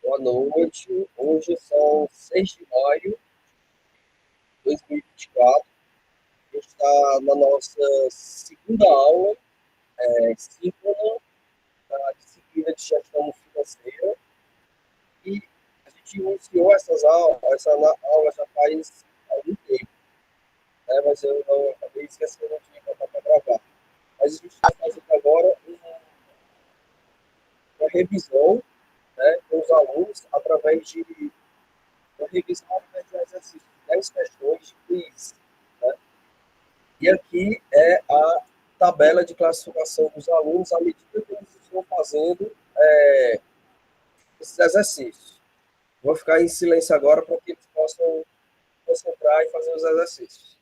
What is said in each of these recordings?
Boa noite. Hoje são 6 de maio de 2024. A gente está na nossa segunda aula, síncrona, da disciplina de gestão financeira. E a gente iniciou essa aula já faz algum tempo, né? Mas eu não acabei esquecendo de botar para gravar. Mas a gente vai fazer agora uma revisão, né, com os alunos através de uma revisão através de exercícios, 10 questões de quiz, né? E aqui é a tabela de classificação dos alunos à medida que eles estão fazendo esses exercícios. Vou ficar em silêncio agora para que eles possam concentrar e fazer os exercícios.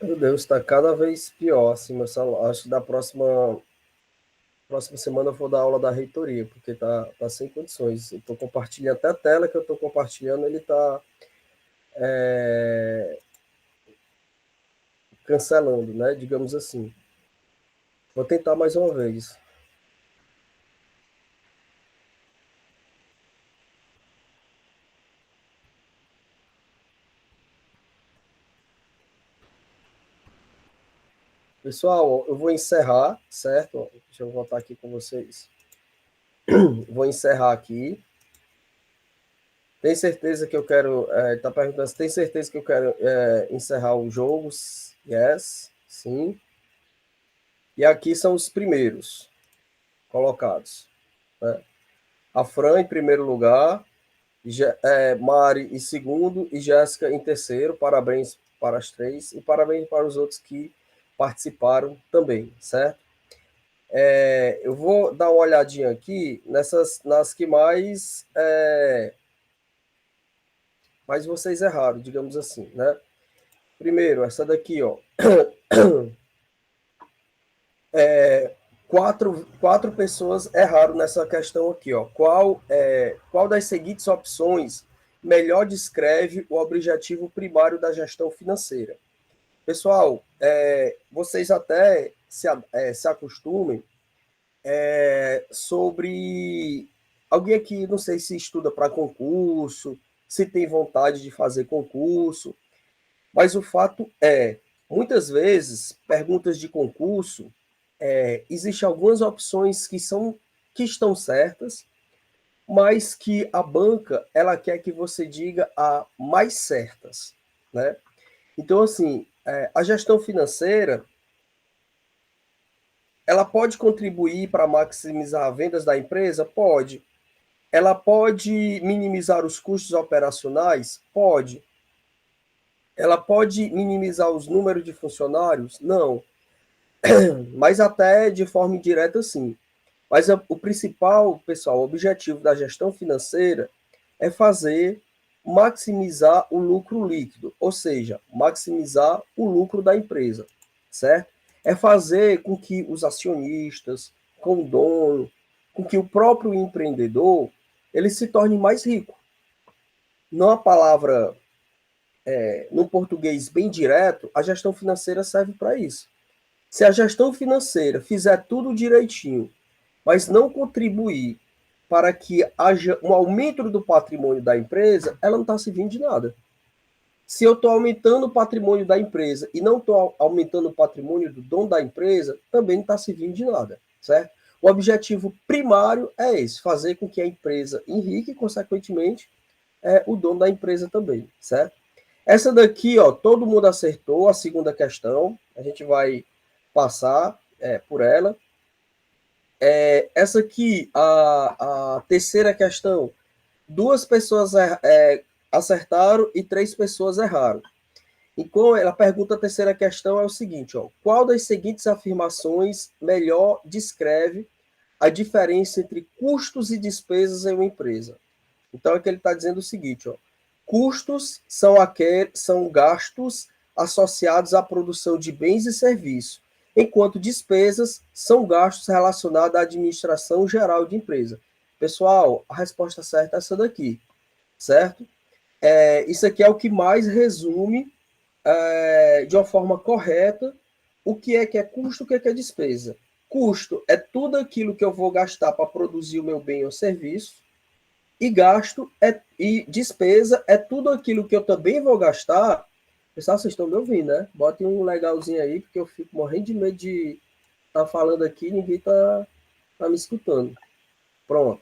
Meu Deus, está cada vez pior, assim, meu celular. Acho que da próxima semana eu vou dar aula da reitoria, porque tá sem condições. Eu estou compartilhando até a tela que eu estou compartilhando, ele está cancelando, né? Digamos assim. Vou tentar mais uma vez. Pessoal, eu vou encerrar, certo? Deixa eu voltar aqui com vocês. Vou encerrar aqui. Tem certeza que eu quero. Tá perguntando se tem certeza que eu quero encerrar o jogo? Yes, sim. E aqui são os primeiros colocados, né? A Fran em primeiro lugar, Mari em segundo e Jéssica em terceiro. Parabéns para as três e parabéns para os outros que participaram também, certo? Eu vou dar uma olhadinha aqui nas que mais vocês erraram, digamos assim, né? Primeiro, essa daqui, ó. Quatro pessoas erraram nessa questão aqui, ó. Qual das seguintes opções melhor descreve o objetivo primário da gestão financeira? Pessoal, vocês até se acostumem sobre alguém aqui, não sei se estuda para concurso, se tem vontade de fazer concurso, mas o fato muitas vezes, perguntas de concurso, existem algumas opções que estão certas, mas que a banca ela quer que você diga a mais certas, né? Então, assim, a gestão financeira ela pode contribuir para maximizar vendas da empresa? Pode. Ela pode minimizar os custos operacionais? Pode. Ela pode minimizar os números de funcionários? Não. Mas até de forma indireta, sim. Mas o principal, pessoal, o objetivo da gestão financeira é fazer maximizar o lucro líquido, ou seja, maximizar o lucro da empresa, certo? É fazer com que os acionistas, com o dono, com que o próprio empreendedor, ele se torne mais rico, numa palavra, no português bem direto, a gestão financeira serve para isso. Se a gestão financeira fizer tudo direitinho, mas não contribuir para que haja um aumento do patrimônio da empresa, ela não está servindo de nada. Se eu estou aumentando o patrimônio da empresa e não estou aumentando o patrimônio do dono da empresa, também não está servindo de nada, certo? O objetivo primário é esse, fazer com que a empresa enrique e, consequentemente, o dono da empresa também, certo? Essa daqui, ó, todo mundo acertou, a segunda questão, a gente vai passar por ela. Essa aqui, a terceira questão, duas pessoas acertaram e três pessoas erraram. Então, ela pergunta a terceira questão é o seguinte, ó, qual das seguintes afirmações melhor descreve a diferença entre custos e despesas em uma empresa? Então, aqui ele está dizendo o seguinte, ó, custos são gastos associados à produção de bens e serviços, enquanto despesas são gastos relacionados à administração geral de empresa. Pessoal, a resposta certa é essa daqui, certo? Isso aqui é o que mais resume de uma forma correta o que é custo, o que é despesa. Custo é tudo aquilo que eu vou gastar para produzir o meu bem ou serviço, e despesa é tudo aquilo que eu também vou gastar. Pessoal, vocês estão me ouvindo, né? Botem um legalzinho aí, porque eu fico morrendo de medo de estar falando aqui e ninguém tá me escutando. Pronto.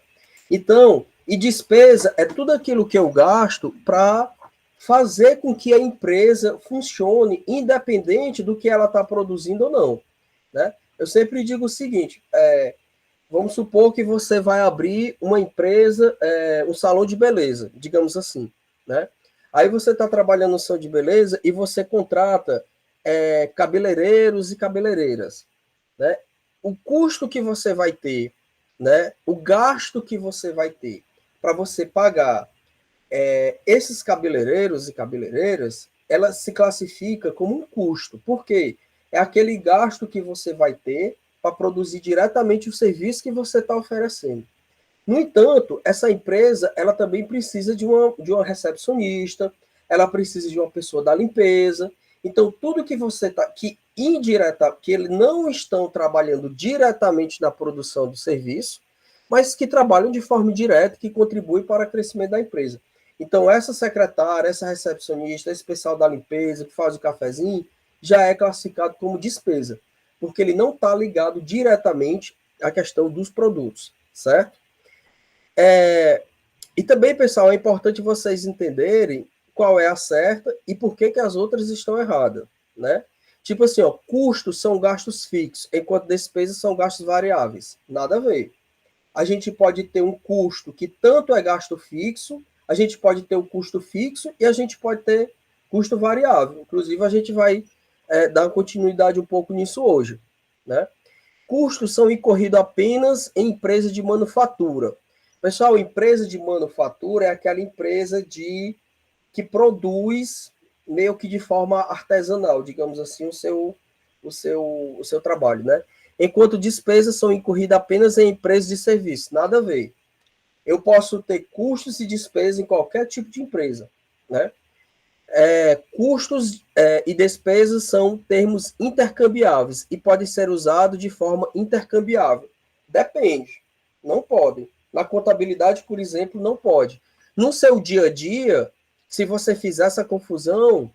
Então, e despesa é tudo aquilo que eu gasto para fazer com que a empresa funcione, independente do que ela está produzindo ou não. Né? Eu sempre digo o seguinte: vamos supor que você vai abrir uma empresa, um salão de beleza, digamos assim. Né? Aí você está trabalhando no salão de beleza e você contrata cabeleireiros e cabeleireiras. Né? O custo que você vai ter, né? O gasto que você vai ter para você pagar esses cabeleireiros e cabeleireiras, ela se classifica como um custo. Por quê? É aquele gasto que você vai ter para produzir diretamente o serviço que você está oferecendo. No entanto, essa empresa ela também precisa de uma recepcionista, ela precisa de uma pessoa da limpeza. Então, tudo que você está, que eles não estão trabalhando diretamente na produção do serviço, mas que trabalham de forma indireta, que contribuem para o crescimento da empresa. Então, essa secretária, essa recepcionista, esse pessoal da limpeza, que faz o cafezinho, já é classificado como despesa, porque ele não está ligado diretamente à questão dos produtos, certo? E também, pessoal, é importante vocês entenderem qual é a certa e por que as outras estão erradas, né? Tipo assim, ó, custos são gastos fixos, enquanto despesas são gastos variáveis. Nada a ver. A gente pode ter um custo que tanto é gasto fixo, a gente pode ter um custo fixo e a gente pode ter custo variável. Inclusive, a gente vai dar continuidade um pouco nisso hoje, né? Custos são incorridos apenas em empresa de manufatura. Pessoal, empresa de manufatura é aquela empresa que produz meio que de forma artesanal, digamos assim, o seu trabalho, né? Enquanto despesas são incorridas apenas em empresas de serviço, nada a ver. Eu posso ter custos e despesas em qualquer tipo de empresa, né? Custos e despesas são termos intercambiáveis e podem ser usados de forma intercambiável. Depende, não podem. Na contabilidade, por exemplo, não pode. No seu dia a dia, se você fizer essa confusão,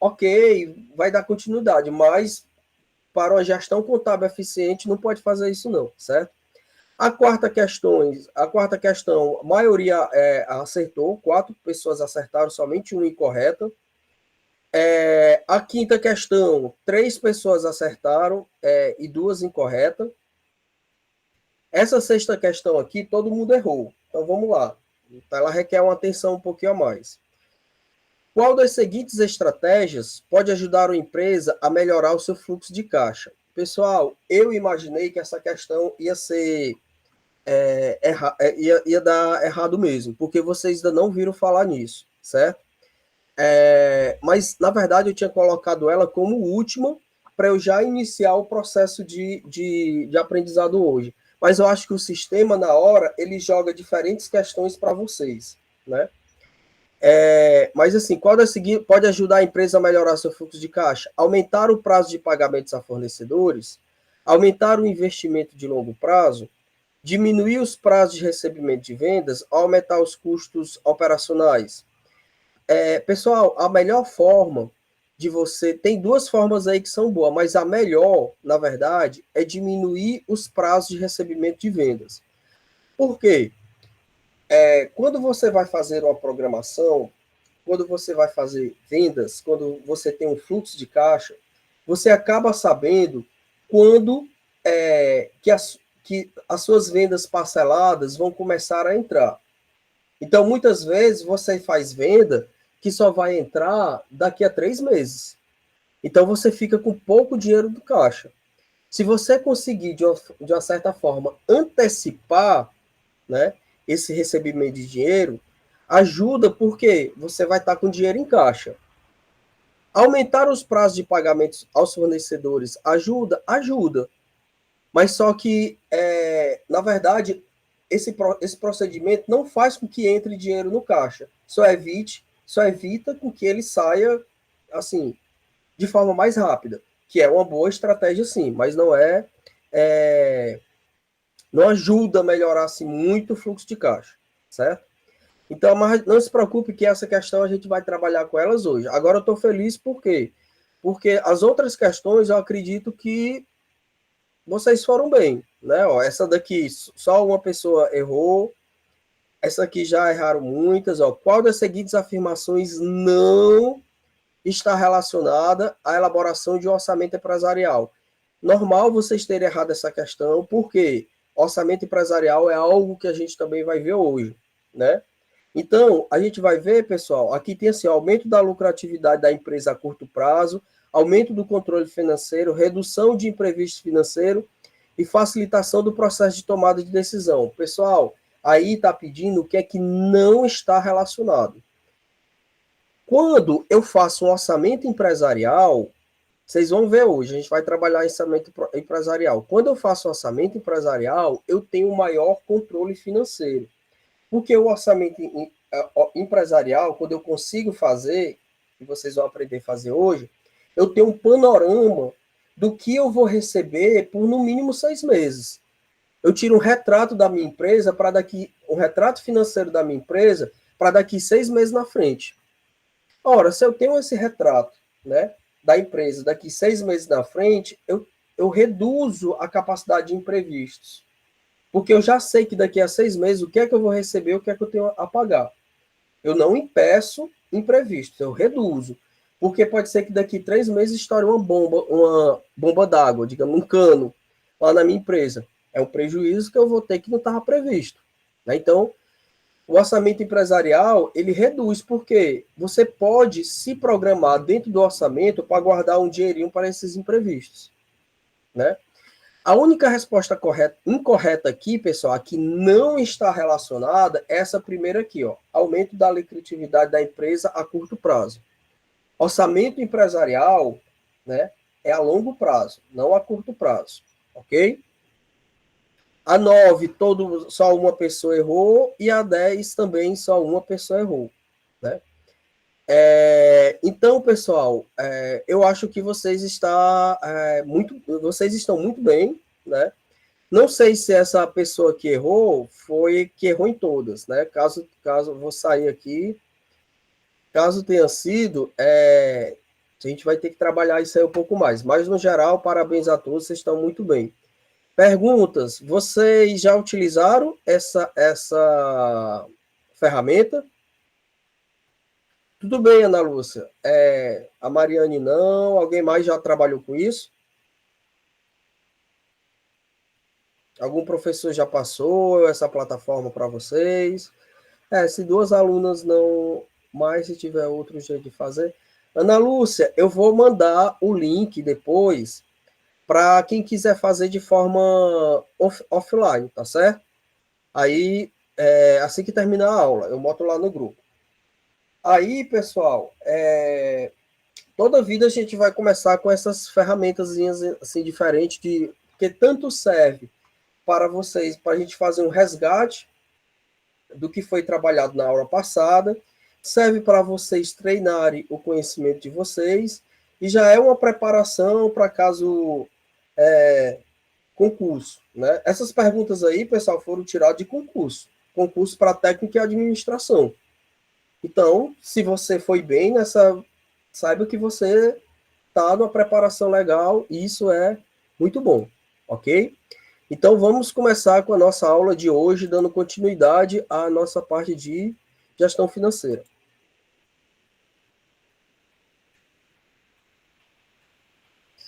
ok, vai dar continuidade, mas para uma gestão contábil eficiente não pode fazer isso não, certo? A quarta questão, a maioria acertou, 4 pessoas acertaram, somente uma incorreta. A quinta questão, 3 pessoas acertaram e 2 incorretas. Essa sexta questão aqui, todo mundo errou. Então vamos lá. Ela requer uma atenção um pouquinho a mais. Qual das seguintes estratégias pode ajudar a empresa a melhorar o seu fluxo de caixa? Pessoal, eu imaginei que essa questão ia ser ia dar errado mesmo, porque vocês ainda não viram falar nisso, certo? Mas, na verdade, eu tinha colocado ela como última para eu já iniciar o processo de aprendizado hoje. Mas eu acho que o sistema, na hora, ele joga diferentes questões para vocês, né? Mas, assim, qual das seguintes pode ajudar a empresa a melhorar seu fluxo de caixa? Aumentar o prazo de pagamentos a fornecedores, aumentar o investimento de longo prazo, diminuir os prazos de recebimento de vendas, aumentar os custos operacionais. Pessoal, a melhor forma de você. Tem duas formas aí que são boas, mas a melhor, na verdade, é diminuir os prazos de recebimento de vendas. Por quê? Quando você vai fazer uma programação, quando você vai fazer vendas, quando você tem um fluxo de caixa, você acaba sabendo quando que as suas vendas parceladas vão começar a entrar. Então, muitas vezes, você faz venda que só vai entrar daqui a 3 meses. Então, você fica com pouco dinheiro do caixa. Se você conseguir, de uma certa forma, antecipar, né, esse recebimento de dinheiro, ajuda porque você vai estar com dinheiro em caixa. Aumentar os prazos de pagamentos aos fornecedores ajuda? Ajuda. Mas só que, na verdade, esse procedimento não faz com que entre dinheiro no caixa. Só evita com que ele saia, assim, de forma mais rápida, que é uma boa estratégia, sim, mas é não ajuda a melhorar assim, muito o fluxo de caixa, certo? Então, mas não se preocupe que essa questão a gente vai trabalhar com elas hoje. Agora eu estou feliz por quê? Porque as outras questões eu acredito que vocês foram bem, né? Ó, essa daqui só uma pessoa errou, essa aqui já erraram muitas. Ó. Qual das seguintes afirmações não está relacionada à elaboração de um orçamento empresarial? Normal vocês terem errado essa questão, porque orçamento empresarial é algo que a gente também vai ver hoje, né? Então, a gente vai ver, pessoal, aqui tem assim, aumento da lucratividade da empresa a curto prazo, aumento do controle financeiro, redução de imprevisto financeiro e facilitação do processo de tomada de decisão. Pessoal, aí está pedindo o que é que não está relacionado. Quando eu faço um orçamento empresarial, vocês vão ver hoje, a gente vai trabalhar orçamento empresarial. Quando eu faço um orçamento empresarial, eu tenho um maior controle financeiro. Porque o orçamento empresarial, quando eu consigo fazer, e vocês vão aprender a fazer hoje, eu tenho um panorama do que eu vou receber por no mínimo 6 meses. Eu tiro um retrato da minha empresa para daqui, um retrato financeiro da minha empresa para daqui 6 meses na frente. Ora, se eu tenho esse retrato, né, da empresa daqui 6 meses na frente, eu reduzo a capacidade de imprevistos. Porque eu já sei que daqui a 6 meses o que é que eu vou receber, o que é que eu tenho a pagar. Eu não impeço imprevistos, eu reduzo. Porque pode ser que daqui 3 meses estoure uma bomba d'água, digamos, um cano, lá na minha empresa. É um prejuízo que eu vou ter que não estava previsto. Né? Então, o orçamento empresarial, ele reduz, porque você pode se programar dentro do orçamento para guardar um dinheirinho para esses imprevistos. Né? A única resposta incorreta aqui, pessoal, a que não está relacionada, é essa primeira aqui, ó, aumento da lucratividade da empresa a curto prazo. Orçamento empresarial, né, é a longo prazo, não a curto prazo, ok? A 9, só uma pessoa errou, e a 10 também só uma pessoa errou, né? Então, pessoal, eu acho que vocês estão muito bem, né? Não sei se essa pessoa que errou foi que errou em todas, né? Caso eu vou sair aqui, caso tenha sido, a gente vai ter que trabalhar isso aí um pouco mais. Mas, no geral, parabéns a todos, vocês estão muito bem. Perguntas: vocês já utilizaram essa ferramenta? Tudo bem, Ana Lúcia. A Mariane não, alguém mais já trabalhou com isso? Algum professor já passou essa plataforma para vocês? Se duas alunas não, mas se tiver outro jeito de fazer. Ana Lúcia, eu vou mandar o link depois para quem quiser fazer de forma offline, tá certo? Aí, assim que terminar a aula, eu boto lá no grupo. Aí, pessoal, toda vida a gente vai começar com essas ferramentas assim diferentes, que tanto serve para vocês, para a gente fazer um resgate do que foi trabalhado na aula passada, serve para vocês treinarem o conhecimento de vocês e já é uma preparação para caso concurso, né? Essas perguntas aí, pessoal, foram tiradas de concurso para técnica e administração. Então, se você foi bem nessa, saiba que você está numa preparação legal e isso é muito bom, ok? Então, vamos começar com a nossa aula de hoje, dando continuidade à nossa parte de gestão financeira.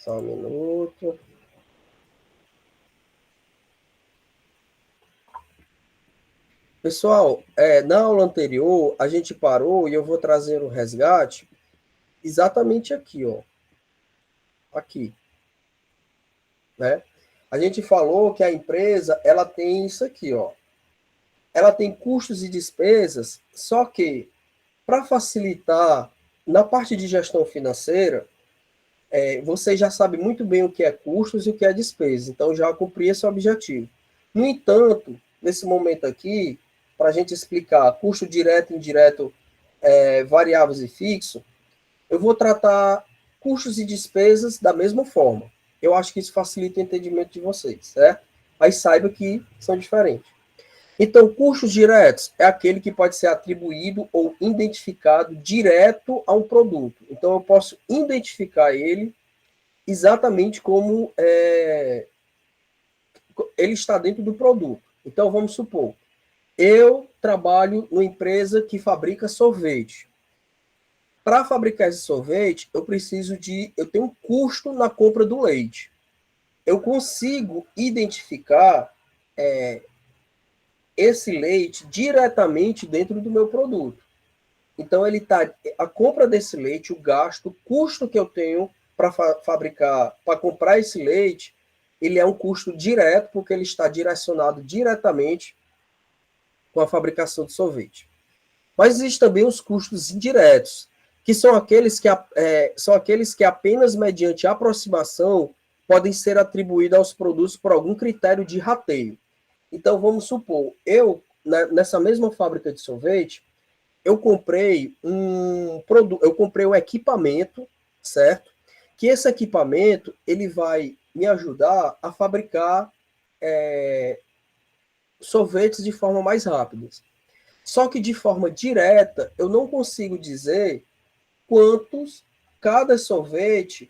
Só um minuto. Pessoal, na aula anterior, a gente parou e eu vou trazer o resgate exatamente aqui, ó. Aqui, né? A gente falou que a empresa, ela tem isso aqui, ó. Ela tem custos e despesas, só que, para facilitar, na parte de gestão financeira, você já sabe muito bem o que é custos e o que é despesa, então já cumpri esse objetivo. No entanto, nesse momento aqui, para a gente explicar custo direto, indireto, variáveis e fixo, eu vou tratar custos e despesas da mesma forma. Eu acho que isso facilita o entendimento de vocês, certo? Mas saiba que são diferentes. Então, custos diretos é aquele que pode ser atribuído ou identificado direto a um produto. Então, eu posso identificar ele exatamente como ele está dentro do produto. Então, vamos supor, eu trabalho numa empresa que fabrica sorvete. Para fabricar esse sorvete, eu tenho um custo na compra do leite. Eu consigo identificar esse leite diretamente dentro do meu produto. Então, a compra desse leite, o gasto, o custo que eu tenho para fabricar, para comprar esse leite, ele é um custo direto, porque ele está direcionado diretamente com a fabricação de sorvete. Mas existem também os custos indiretos, que são aqueles que apenas mediante aproximação podem ser atribuídos aos produtos por algum critério de rateio. Então, vamos supor, nessa mesma fábrica de sorvete, eu comprei um equipamento, certo? Que esse equipamento ele vai me ajudar a fabricar sorvetes de forma mais rápida. Só que de forma direta, eu não consigo dizer quantos cada sorvete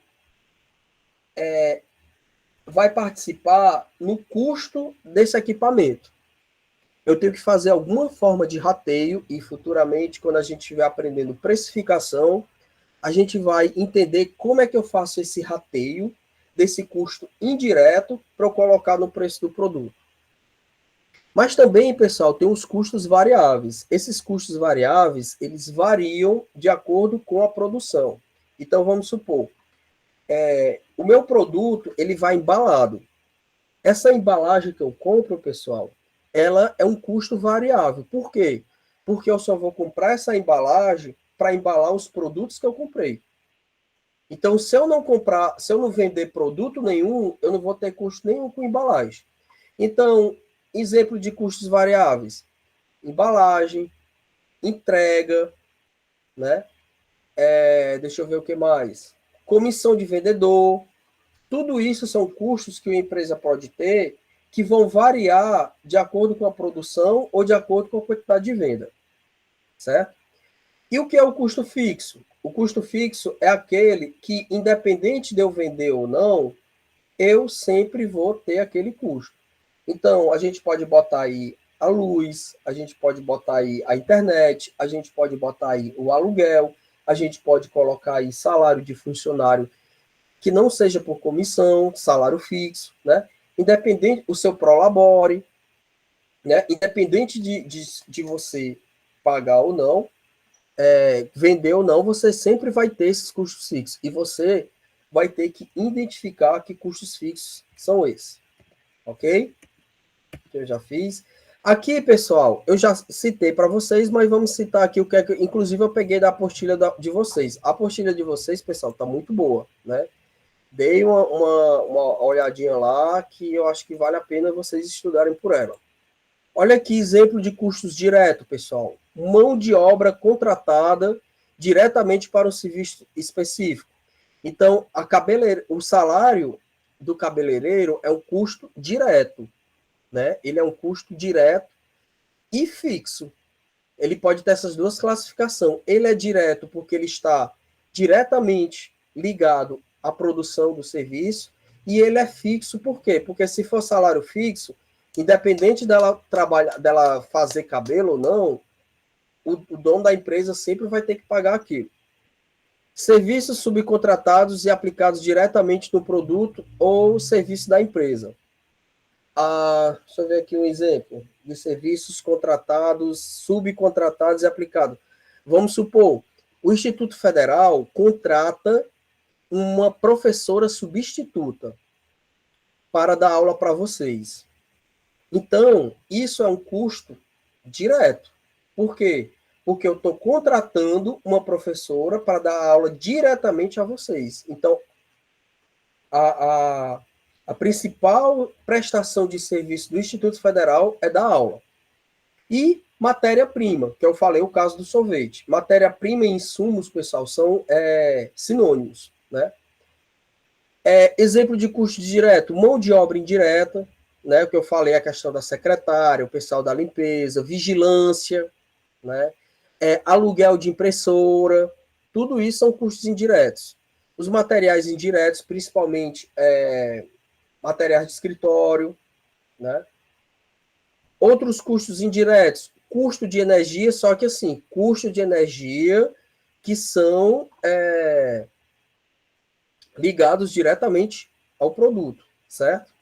vai participar no custo desse equipamento. Eu tenho que fazer alguma forma de rateio e futuramente, quando a gente estiver aprendendo precificação, a gente vai entender como é que eu faço esse rateio desse custo indireto para eu colocar no preço do produto. Mas também, pessoal, tem os custos variáveis. Esses custos variáveis, eles variam de acordo com a produção. Então, vamos supor, o meu produto, ele vai embalado. Essa embalagem que eu compro, pessoal, ela é um custo variável. Por quê? Porque eu só vou comprar essa embalagem para embalar os produtos que eu comprei. Então, se eu não vender produto nenhum, eu não vou ter custo nenhum com embalagem. Então, exemplo de custos variáveis: embalagem, entrega, né? Deixa eu ver o que mais. Comissão de vendedor. Tudo isso são custos que uma empresa pode ter que vão variar de acordo com a produção ou de acordo com a quantidade de venda, certo? E o que é o custo fixo? O custo fixo é aquele que, independente de eu vender ou não, eu sempre vou ter aquele custo. Então, a gente pode botar aí a luz, a gente pode botar aí a internet, a gente pode botar aí o aluguel, a gente pode colocar aí salário de funcionário que não seja por comissão, salário fixo, né? Independente, o seu prolabore, né? Independente de você pagar ou não, vender ou não, você sempre vai ter esses custos fixos. E você vai ter que identificar que custos fixos são esses. Ok? Que eu já fiz. Aqui, pessoal, eu já citei para vocês, mas vamos citar aqui o que é que, inclusive, eu peguei da apostila de vocês. A apostila de vocês, pessoal, tá muito boa, né? Dei uma olhadinha lá que eu acho que vale a pena vocês estudarem por ela. Olha aqui exemplo de custos diretos, pessoal. mão de obra contratada diretamente para um serviço específico. Então, o salário do cabeleireiro é um custo direto, né? Ele é um custo direto e fixo. Ele pode ter essas duas classificações. Ele é direto porque ele está diretamente ligado à produção do serviço, e ele é fixo por quê? Porque se for salário fixo, independente dela trabalhar, dela fazer cabelo ou não, o dono da empresa sempre vai ter que pagar aquilo. Serviços subcontratados e aplicados diretamente no produto ou serviço da empresa. Deixa eu ver aqui um exemplo de serviços contratados, subcontratados e aplicados. Vamos supor, o Instituto Federal contrata uma professora substituta para dar aula para vocês. Então, isso é um custo direto. Por quê? Porque eu estou contratando uma professora para dar aula diretamente a vocês. Então, a, a principal prestação de serviço do Instituto Federal é dar aula. E matéria-prima, que eu falei o caso do sorvete. Matéria-prima e insumos, pessoal, são sinônimos, né? Exemplo de custo direto, mão de obra indireta, né? O que eu falei, a questão da secretária, o pessoal da limpeza, vigilância, né? Aluguel de impressora, tudo isso são custos indiretos. Os materiais indiretos, principalmente materiais de escritório, né? Outros custos indiretos, custo de energia, só que assim, custo de energia que são ligados diretamente ao produto, certo?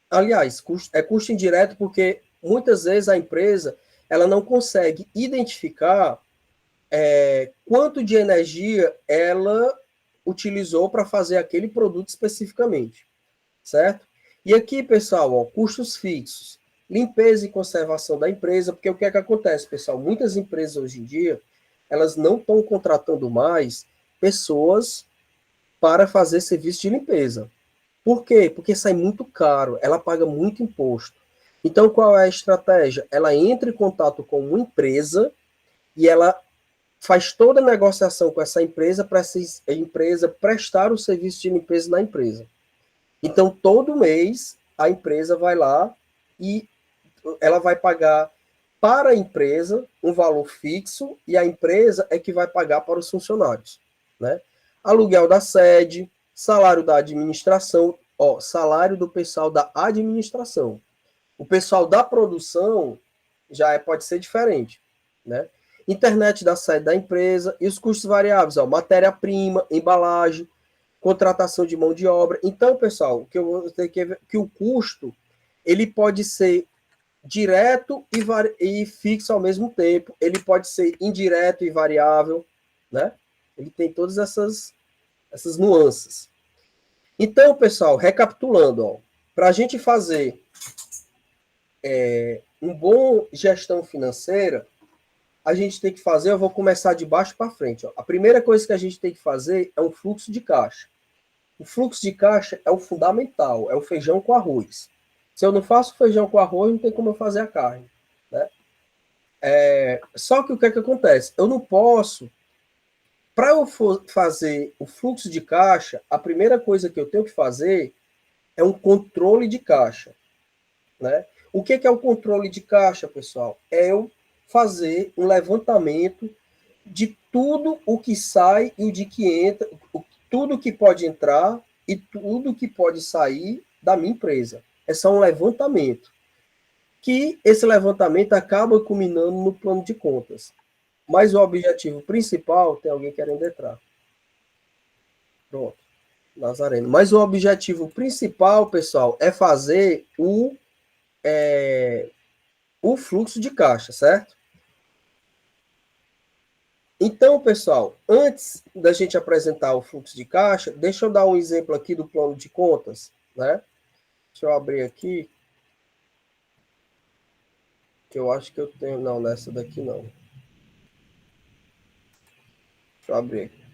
Aliás, custo indireto porque muitas vezes a empresa ela não consegue identificar quanto de energia ela utilizou para fazer aquele produto especificamente, certo? E aqui, pessoal, ó, custos fixos, limpeza e conservação da empresa, porque o que é que acontece, pessoal? Muitas empresas hoje em dia, elas não estão contratando mais pessoas para fazer serviço de limpeza. Por quê? Porque sai muito caro, ela paga muito imposto. Então, qual é a estratégia? Ela entra em contato com uma empresa e ela faz toda a negociação com essa empresa para essa empresa prestar o serviço de limpeza na empresa. Então, todo mês, a empresa vai lá e ela vai pagar para a empresa um valor fixo e a empresa é que vai pagar para os funcionários, né? Aluguel da sede, salário da administração, salário do pessoal da administração. O pessoal da produção pode ser diferente, né? Internet da sede da empresa e os custos variáveis, matéria-prima, embalagem, contratação de mão de obra. Então, pessoal, o que eu vou ter que ver que o custo ele pode ser direto e fixo ao mesmo tempo. Ele pode ser indireto e variável, né? Ele tem todas essas nuances. Então, pessoal, recapitulando, para a gente fazer um bom gestão financeira, a gente tem que fazer, eu vou começar de baixo para frente. A primeira coisa que a gente tem que fazer é um fluxo de caixa. O fluxo de caixa é o fundamental, é o feijão com arroz. Se eu não faço feijão com arroz, não tem como eu fazer a carne, né? Só que o que é que acontece? Eu não posso, para eu fazer o fluxo de caixa, a primeira coisa que eu tenho que fazer é um controle de caixa, né? O que é o controle de caixa, pessoal? É eu fazer um levantamento de tudo o que sai e o de que entra, tudo que pode entrar e tudo que pode sair da minha empresa. É só um levantamento. Que esse levantamento acaba culminando no plano de contas. Mas o objetivo principal, tem alguém querendo entrar. Pronto, Nazareno. Mas o objetivo principal, pessoal, é fazer o fluxo de caixa, certo? Então, pessoal, antes da gente apresentar o fluxo de caixa, deixa eu dar um exemplo aqui do plano de contas, né? Deixa eu abrir aqui. Que eu acho que eu tenho. Não, nessa daqui não. Deixa eu abrir aqui.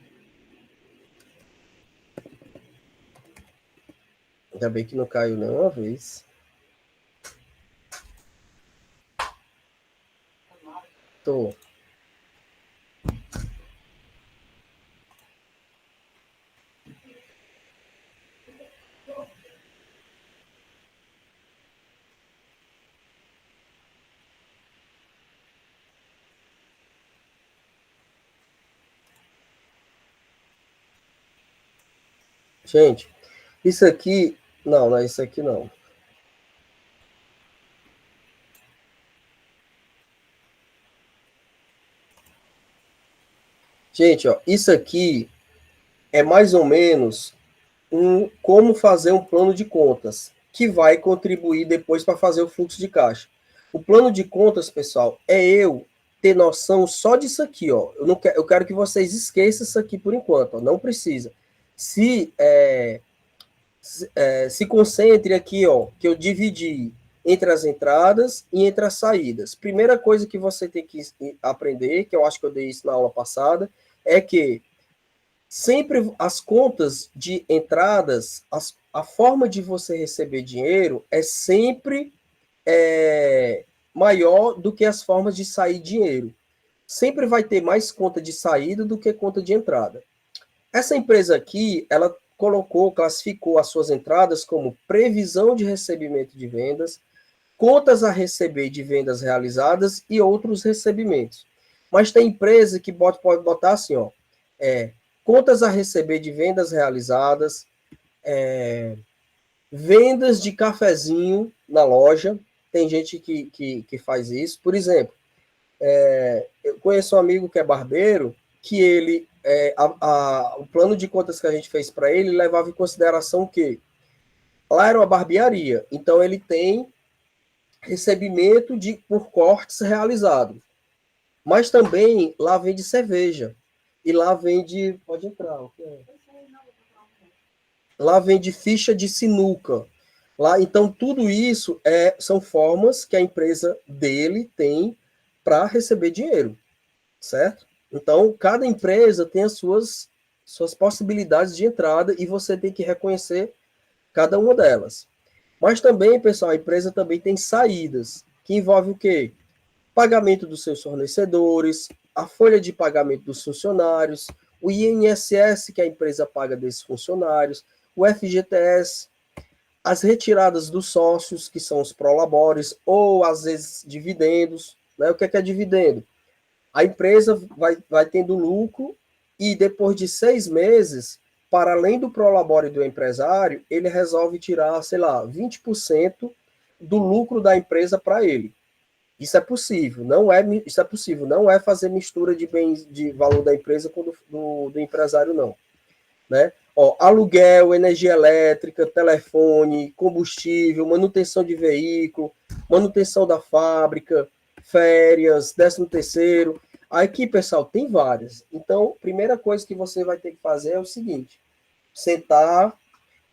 Ainda bem que não caiu nenhuma vez. Tô. Gente, isso aqui, não é isso aqui não. Gente, ó, isso aqui é mais ou menos como fazer um plano de contas, que vai contribuir depois para fazer o fluxo de caixa. O plano de contas, pessoal, é eu ter noção só disso aqui, ó. Eu quero que vocês esqueçam isso aqui por enquanto, ó, não precisa. Se, se concentre aqui, ó, que eu dividi entre as entradas e entre as saídas. Primeira coisa que você tem que aprender, que eu acho que eu dei isso na aula passada, é que sempre as contas de entradas, a forma de você receber dinheiro é sempre maior do que as formas de sair dinheiro. Sempre vai ter mais conta de saída do que conta de entrada. Essa empresa aqui, ela classificou as suas entradas como previsão de recebimento de vendas, contas a receber de vendas realizadas e outros recebimentos. Mas tem empresa que pode botar assim, ó, contas a receber de vendas realizadas, vendas de cafezinho na loja. Tem gente que faz isso. Por exemplo, eu conheço um amigo que é barbeiro, que ele, o plano de contas que a gente fez para ele levava em consideração que lá era uma barbearia, então ele tem recebimento por cortes realizados. Mas também lá vende cerveja. E lá vende. Pode entrar. Lá vende ficha de sinuca. Lá, então, tudo isso são formas que a empresa dele tem para receber dinheiro, certo? Então, cada empresa tem as suas possibilidades de entrada e você tem que reconhecer cada uma delas. Mas também, pessoal, a empresa também tem saídas, que envolve o quê? Pagamento dos seus fornecedores, a folha de pagamento dos funcionários, o INSS que a empresa paga desses funcionários, o FGTS, as retiradas dos sócios, que são os prolabores, ou às vezes dividendos. Né? O que é dividendo? A empresa vai tendo lucro e depois de 6 meses, para além do prolabore do empresário, ele resolve tirar, sei lá, 20% do lucro da empresa para ele. Isso é possível, isso é possível, não é fazer mistura de bens de valor da empresa com do empresário, não. Né? Ó, aluguel, energia elétrica, telefone, combustível, manutenção de veículo, manutenção da fábrica, férias, 13º. Aqui, pessoal, tem várias. Então, primeira coisa que você vai ter que fazer é o seguinte: sentar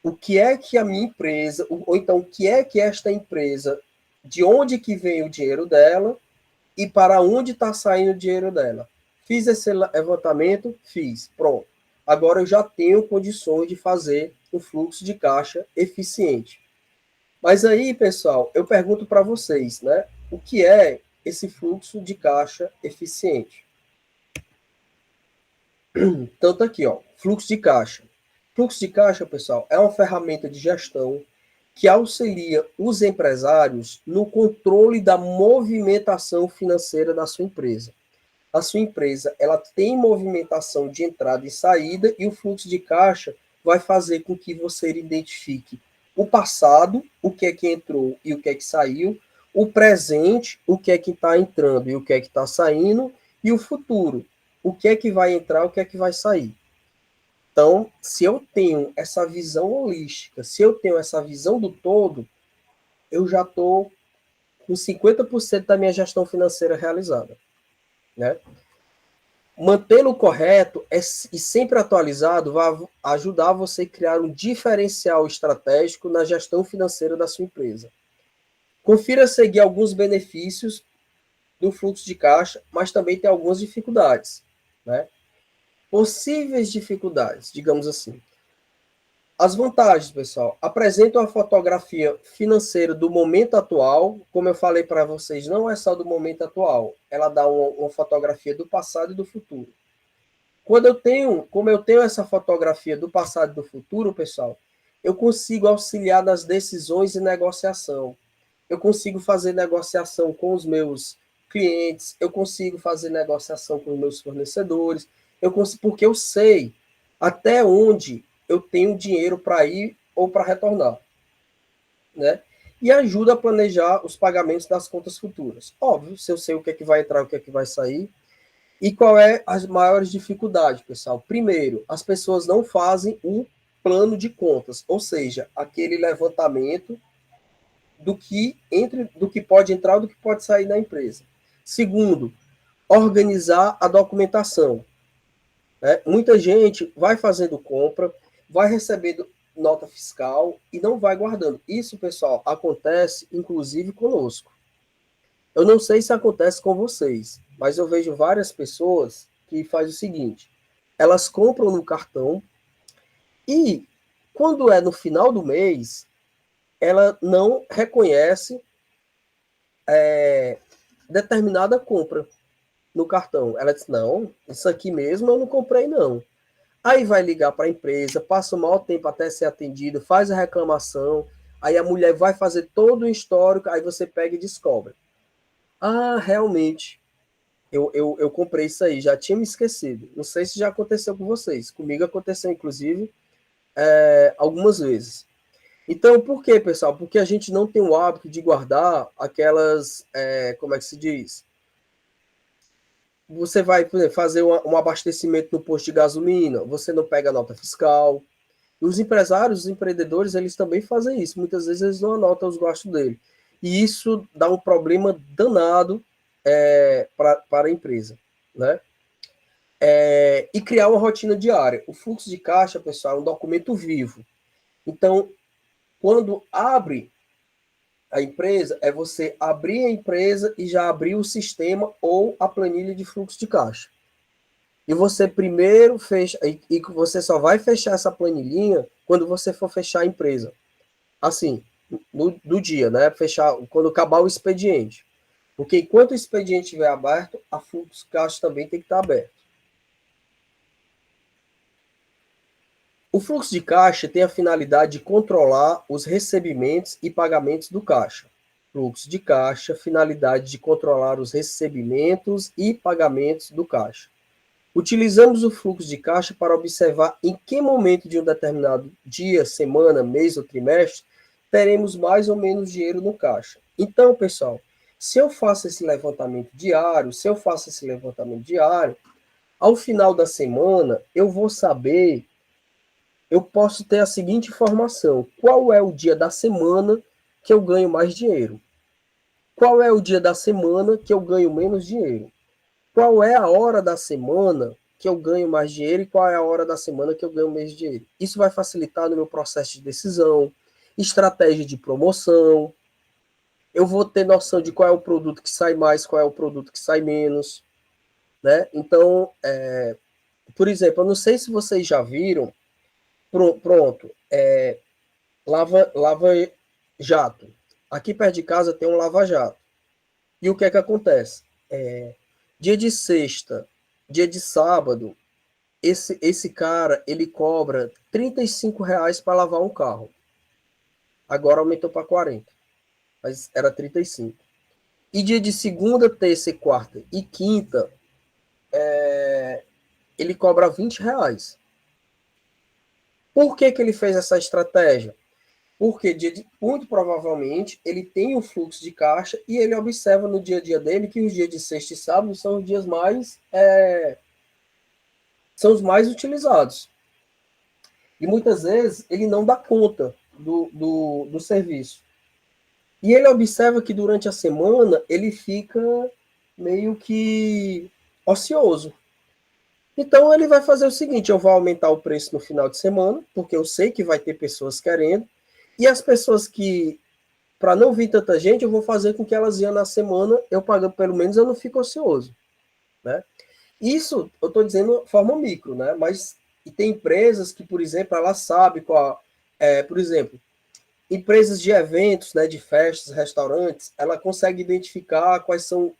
o que é que a minha empresa, ou então o que é que esta empresa, de onde que vem o dinheiro dela e para onde está saindo o dinheiro dela. Fiz esse levantamento? Fiz. Pronto. Agora eu já tenho condições de fazer um fluxo de caixa eficiente. Mas aí, pessoal, eu pergunto para vocês, né? O que é esse fluxo de caixa eficiente? Então tá aqui, ó, fluxo de caixa. Fluxo de caixa, pessoal, é uma ferramenta de gestão que auxilia os empresários no controle da movimentação financeira da sua empresa. A sua empresa, ela tem movimentação de entrada e saída e o fluxo de caixa vai fazer com que você identifique o passado, o que é que entrou e o que é que saiu, o presente, o que é que está entrando e o que é que está saindo, e o futuro, o que é que vai entrar, o que é que vai sair. Então, se eu tenho essa visão holística, se eu tenho essa visão do todo, eu já estou com 50% da minha gestão financeira realizada. Né? Mantê-lo correto e sempre atualizado vai ajudar você a criar um diferencial estratégico na gestão financeira da sua empresa. Confira seguir alguns benefícios do fluxo de caixa, mas também tem algumas dificuldades. Né? Possíveis dificuldades, digamos assim. As vantagens, pessoal, apresentam a fotografia financeira do momento atual. Como eu falei para vocês, não é só do momento atual. Ela dá uma fotografia do passado e do futuro. Como eu tenho essa fotografia do passado e do futuro, pessoal, eu consigo auxiliar nas decisões e negociação. Eu consigo fazer negociação com os meus clientes, eu consigo fazer negociação com os meus fornecedores, porque eu sei até onde eu tenho dinheiro para ir ou para retornar, né? E ajuda a planejar os pagamentos das contas futuras. Óbvio, se eu sei o que é que vai entrar, o que é que vai sair. E qual é as maiores dificuldades, pessoal? Primeiro, as pessoas não fazem um plano de contas, ou seja, aquele levantamento do que pode entrar, do que pode sair da empresa. Segundo, organizar a documentação. Né? Muita gente vai fazendo compra, vai recebendo nota fiscal e não vai guardando. Isso, pessoal, acontece inclusive conosco. Eu não sei se acontece com vocês, mas eu vejo várias pessoas que fazem o seguinte: elas compram no cartão e, quando é no final do mês, ela não reconhece determinada compra no cartão. Ela diz: não, isso aqui mesmo eu não comprei, não. Aí vai ligar para a empresa, passa o maior tempo até ser atendido, faz a reclamação, aí a mulher vai fazer todo o histórico, aí você pega e descobre. Ah, realmente, eu comprei isso aí, já tinha me esquecido. Não sei se já aconteceu com vocês. Comigo aconteceu, inclusive, algumas vezes. Então, por quê, pessoal? Porque a gente não tem o hábito de guardar aquelas, como é que se diz? Você vai, por exemplo, fazer um abastecimento no posto de gasolina, você não pega a nota fiscal. E os empresários, os empreendedores, eles também fazem isso. Muitas vezes eles não anotam os gastos dele. E isso dá um problema danado para a empresa, né? E criar uma rotina diária. O fluxo de caixa, pessoal, é um documento vivo. Então, quando abre a empresa, é você abrir a empresa e já abrir o sistema ou a planilha de fluxo de caixa. E você primeiro fecha, e você só vai fechar essa planilhinha quando você for fechar a empresa. Assim, no dia, né? Fechar, quando acabar o expediente. Porque enquanto o expediente estiver aberto, a fluxo de caixa também tem que estar aberto. O fluxo de caixa tem a finalidade de controlar os recebimentos e pagamentos do caixa. Fluxo de caixa, finalidade de controlar os recebimentos e pagamentos do caixa. Utilizamos o fluxo de caixa para observar em que momento de um determinado dia, semana, mês ou trimestre teremos mais ou menos dinheiro no caixa. Então, pessoal, se eu faço esse levantamento diário, ao final da semana eu vou saber, eu posso ter a seguinte informação: qual é o dia da semana que eu ganho mais dinheiro? Qual é o dia da semana que eu ganho menos dinheiro? Qual é a hora da semana que eu ganho mais dinheiro e qual é a hora da semana que eu ganho menos dinheiro? Isso vai facilitar no meu processo de decisão, estratégia de promoção. Eu vou ter noção de qual é o produto que sai mais, qual é o produto que sai menos, né? Então, por exemplo, eu não sei se vocês já viram, pronto, lava jato. Aqui perto de casa tem um lava-jato. E o que é que acontece? Dia de sexta, dia de sábado, esse cara, ele cobra R$ 35 para lavar um carro. Agora aumentou para 40, mas era 35. E dia de segunda, terça, quarta e quinta, ele cobra R$ 20. Por que que ele fez essa estratégia? Porque muito provavelmente ele tem um fluxo de caixa e ele observa no dia a dia dele que os dias de sexta e sábado são os dias são os mais utilizados. E muitas vezes ele não dá conta do serviço. E ele observa que durante a semana ele fica meio que ocioso. Então ele vai fazer o seguinte: eu vou aumentar o preço no final de semana, porque eu sei que vai ter pessoas querendo, e as pessoas que, para não vir tanta gente, eu vou fazer com que elas iam na semana, eu pagando pelo menos, eu não fico ocioso, né? Isso eu estou dizendo de forma micro, né? Mas e tem empresas que, por exemplo, ela sabe qual, por exemplo, empresas de eventos, né, de festas, restaurantes, ela consegue identificar quais são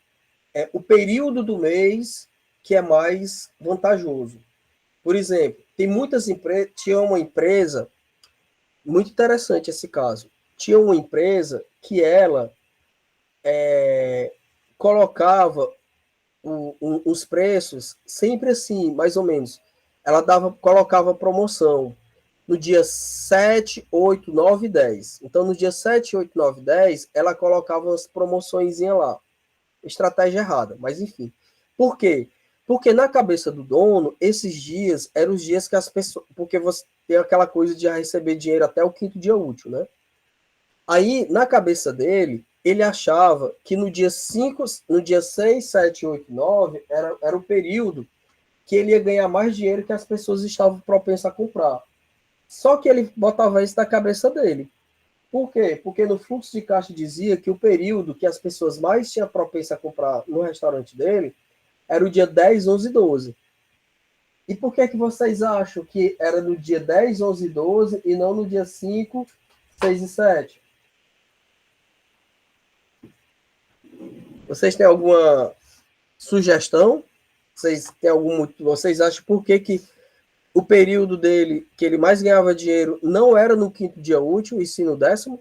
o período do mês que é mais vantajoso. Por exemplo, tem muitas empresas, tinha uma empresa, muito interessante esse caso, tinha uma empresa que ela colocava os preços sempre assim, mais ou menos. Ela colocava promoção. no dia 7, 8, 9 e 10. Então, no dia 7, 8, 9 e 10, ela colocava umas promoções lá. Estratégia errada, mas enfim. Por quê? Porque na cabeça do dono, esses dias eram os dias que as pessoas. Porque você tem aquela coisa de receber dinheiro até o quinto dia útil, né? Aí, na cabeça dele, ele achava que no dia 5, no dia 6, 7, 8, 9, era o período que ele ia ganhar mais dinheiro que as pessoas estavam propensas a comprar. Só que ele botava isso na cabeça dele. Por quê? Porque no fluxo de caixa dizia que o período que as pessoas mais tinham propensas a comprar no restaurante dele era o dia 10, 11 e 12. E por que vocês acham que era no dia 10, 11 e 12 e não no dia 5, 6 e 7? Vocês têm alguma sugestão? Vocês têm vocês acham por que o período dele que ele mais ganhava dinheiro não era no quinto dia útil e sim no 10º?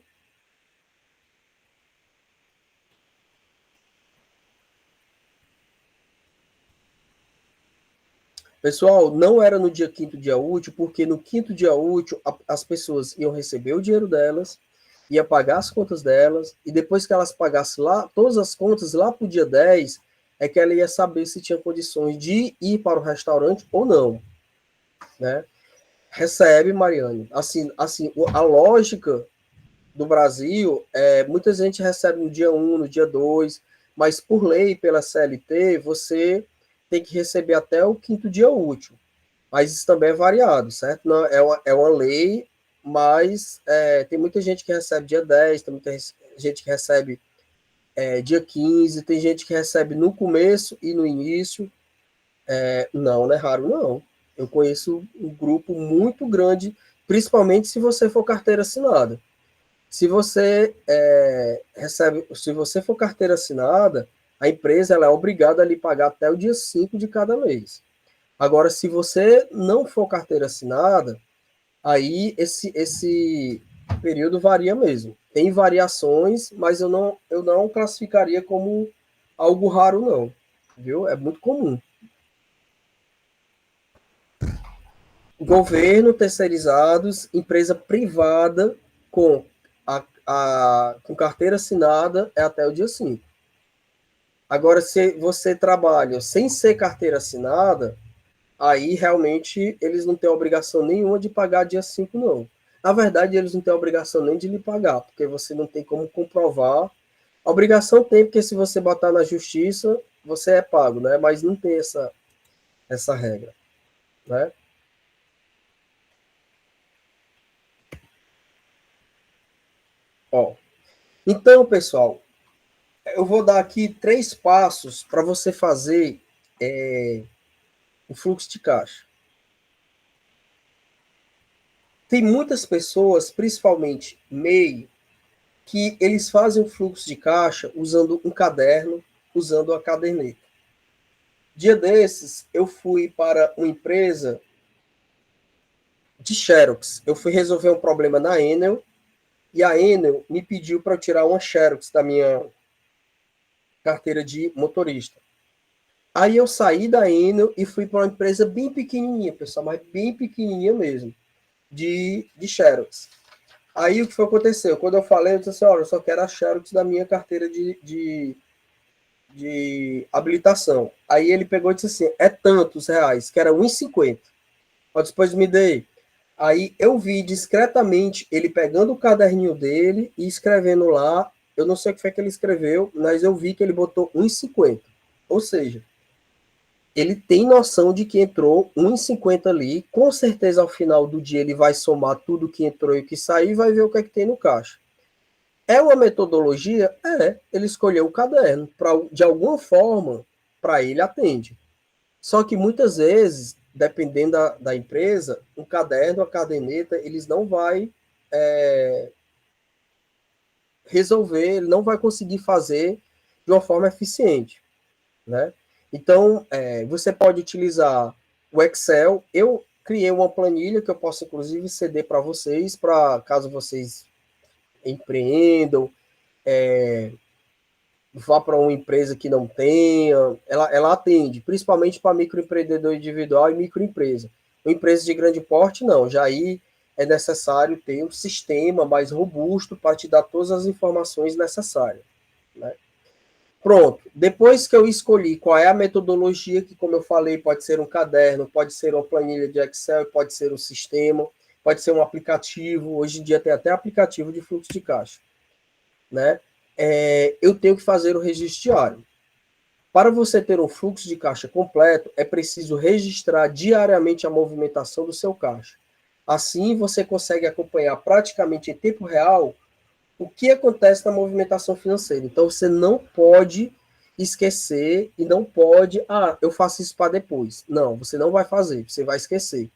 Pessoal, não era no dia quinto dia útil, porque no quinto dia útil as pessoas iam receber o dinheiro delas, ia pagar as contas delas, e depois que elas pagassem lá, todas as contas lá para o dia 10, é que ela ia saber se tinha condições de ir para o restaurante ou não, né? Recebe, Mariane. Assim, a lógica do Brasil, muita gente recebe no dia 1, no dia 2, mas por lei, pela CLT, você tem que receber até o quinto dia útil. Mas isso também é variado, certo? Não, é uma lei, mas tem muita gente que recebe dia 10, tem muita gente que recebe dia 15, tem gente que recebe no começo e no início. Não, não é raro, não. Eu conheço um grupo muito grande, principalmente se você for carteira assinada. Se você se você for carteira assinada, a empresa ela é obrigada a lhe pagar até o dia 5 de cada mês. Agora, se você não for carteira assinada, aí esse período varia mesmo. Tem variações, mas eu não classificaria como algo raro, não. Viu? É muito comum. Governo, terceirizados, empresa privada com, com carteira assinada é até o dia 5. Agora, se você trabalha sem ser carteira assinada, aí realmente eles não têm obrigação nenhuma de pagar dia 5 não. Na verdade, eles não têm obrigação nem de lhe pagar, porque você não tem como comprovar. A obrigação tem, porque se você botar na justiça, você é pago, né? Mas não tem essa regra, né? Ó, então, pessoal, eu vou dar aqui 3 passos para você fazer o fluxo de caixa. Tem muitas pessoas, principalmente MEI, que eles fazem o fluxo de caixa usando um caderno, usando a caderneta. Dia desses, eu fui para uma empresa de Xerox. Eu fui resolver um problema na Enel e a Enel me pediu para eu tirar uma Xerox da minha carteira de motorista. Aí eu saí da Enel e fui para uma empresa bem pequenininha, pessoal, mas bem pequenininha mesmo, de Xerox. Aí o que foi que aconteceu? Quando eu falei, eu disse assim, olha, eu só quero a Xerox da minha carteira de habilitação. Aí ele pegou e disse assim, é tantos reais, que era 1,50. Depois me dei. Aí eu vi discretamente ele pegando o caderninho dele e escrevendo lá, eu não sei o que foi que ele escreveu, mas eu vi que ele botou 1,50. Ou seja, ele tem noção de que entrou 1,50 ali, com certeza ao final do dia ele vai somar tudo que entrou e o que saiu e vai ver o que é que tem no caixa. É uma metodologia? Ele escolheu o caderno, de alguma forma, para ele atende. Só que muitas vezes, dependendo da empresa, um caderno, a caderneta, eles não vai resolver, ele não vai conseguir fazer de uma forma eficiente, né? Então, você pode utilizar o Excel. Eu criei uma planilha que eu posso, inclusive, ceder para vocês, para caso vocês empreendam, vá para uma empresa que não tenha, ela atende, principalmente para microempreendedor individual e microempresa. Uma empresa de grande porte, não. Já aí é necessário ter um sistema mais robusto para te dar todas as informações necessárias, né? Pronto. Depois que eu escolhi qual é a metodologia, que, como eu falei, pode ser um caderno, pode ser uma planilha de Excel, pode ser um sistema, pode ser um aplicativo. Hoje em dia tem até aplicativo de fluxo de caixa, né? Eu tenho que fazer o registro diário. Para você ter um fluxo de caixa completo, é preciso registrar diariamente a movimentação do seu caixa. Assim, você consegue acompanhar praticamente em tempo real o que acontece na movimentação financeira. Então, você não pode esquecer e não pode, eu faço isso para depois. Não, você não vai fazer, você vai esquecer.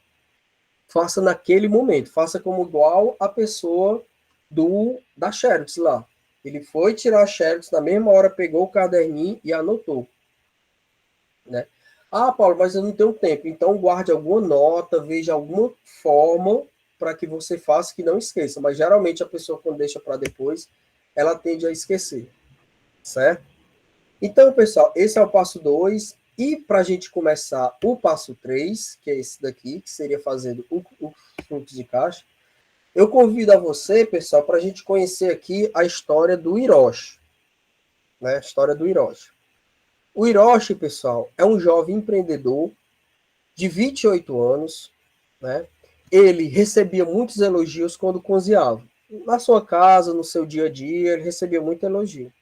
Faça naquele momento, faça como igual a pessoa da Xerox lá. Ele foi tirar a Xerox, na mesma hora pegou o caderninho e anotou, né? Paulo, mas eu não tenho tempo. Então, guarde alguma nota, veja alguma forma para que você faça que não esqueça. Mas, geralmente, a pessoa, quando deixa para depois, ela tende a esquecer, certo? Então, pessoal, esse é o passo 2. E para a gente começar o passo 3, que é esse daqui, que seria fazendo o fluxo de caixa, eu convido a você, pessoal, para a gente conhecer aqui a história do Hiroshi, né? A história do Hiroshi. O Hiroshi, pessoal, é um jovem empreendedor de 28 anos, né? Ele recebia muitos elogios quando cozinhava. Na sua casa, no seu dia a dia, ele recebia muito elogio.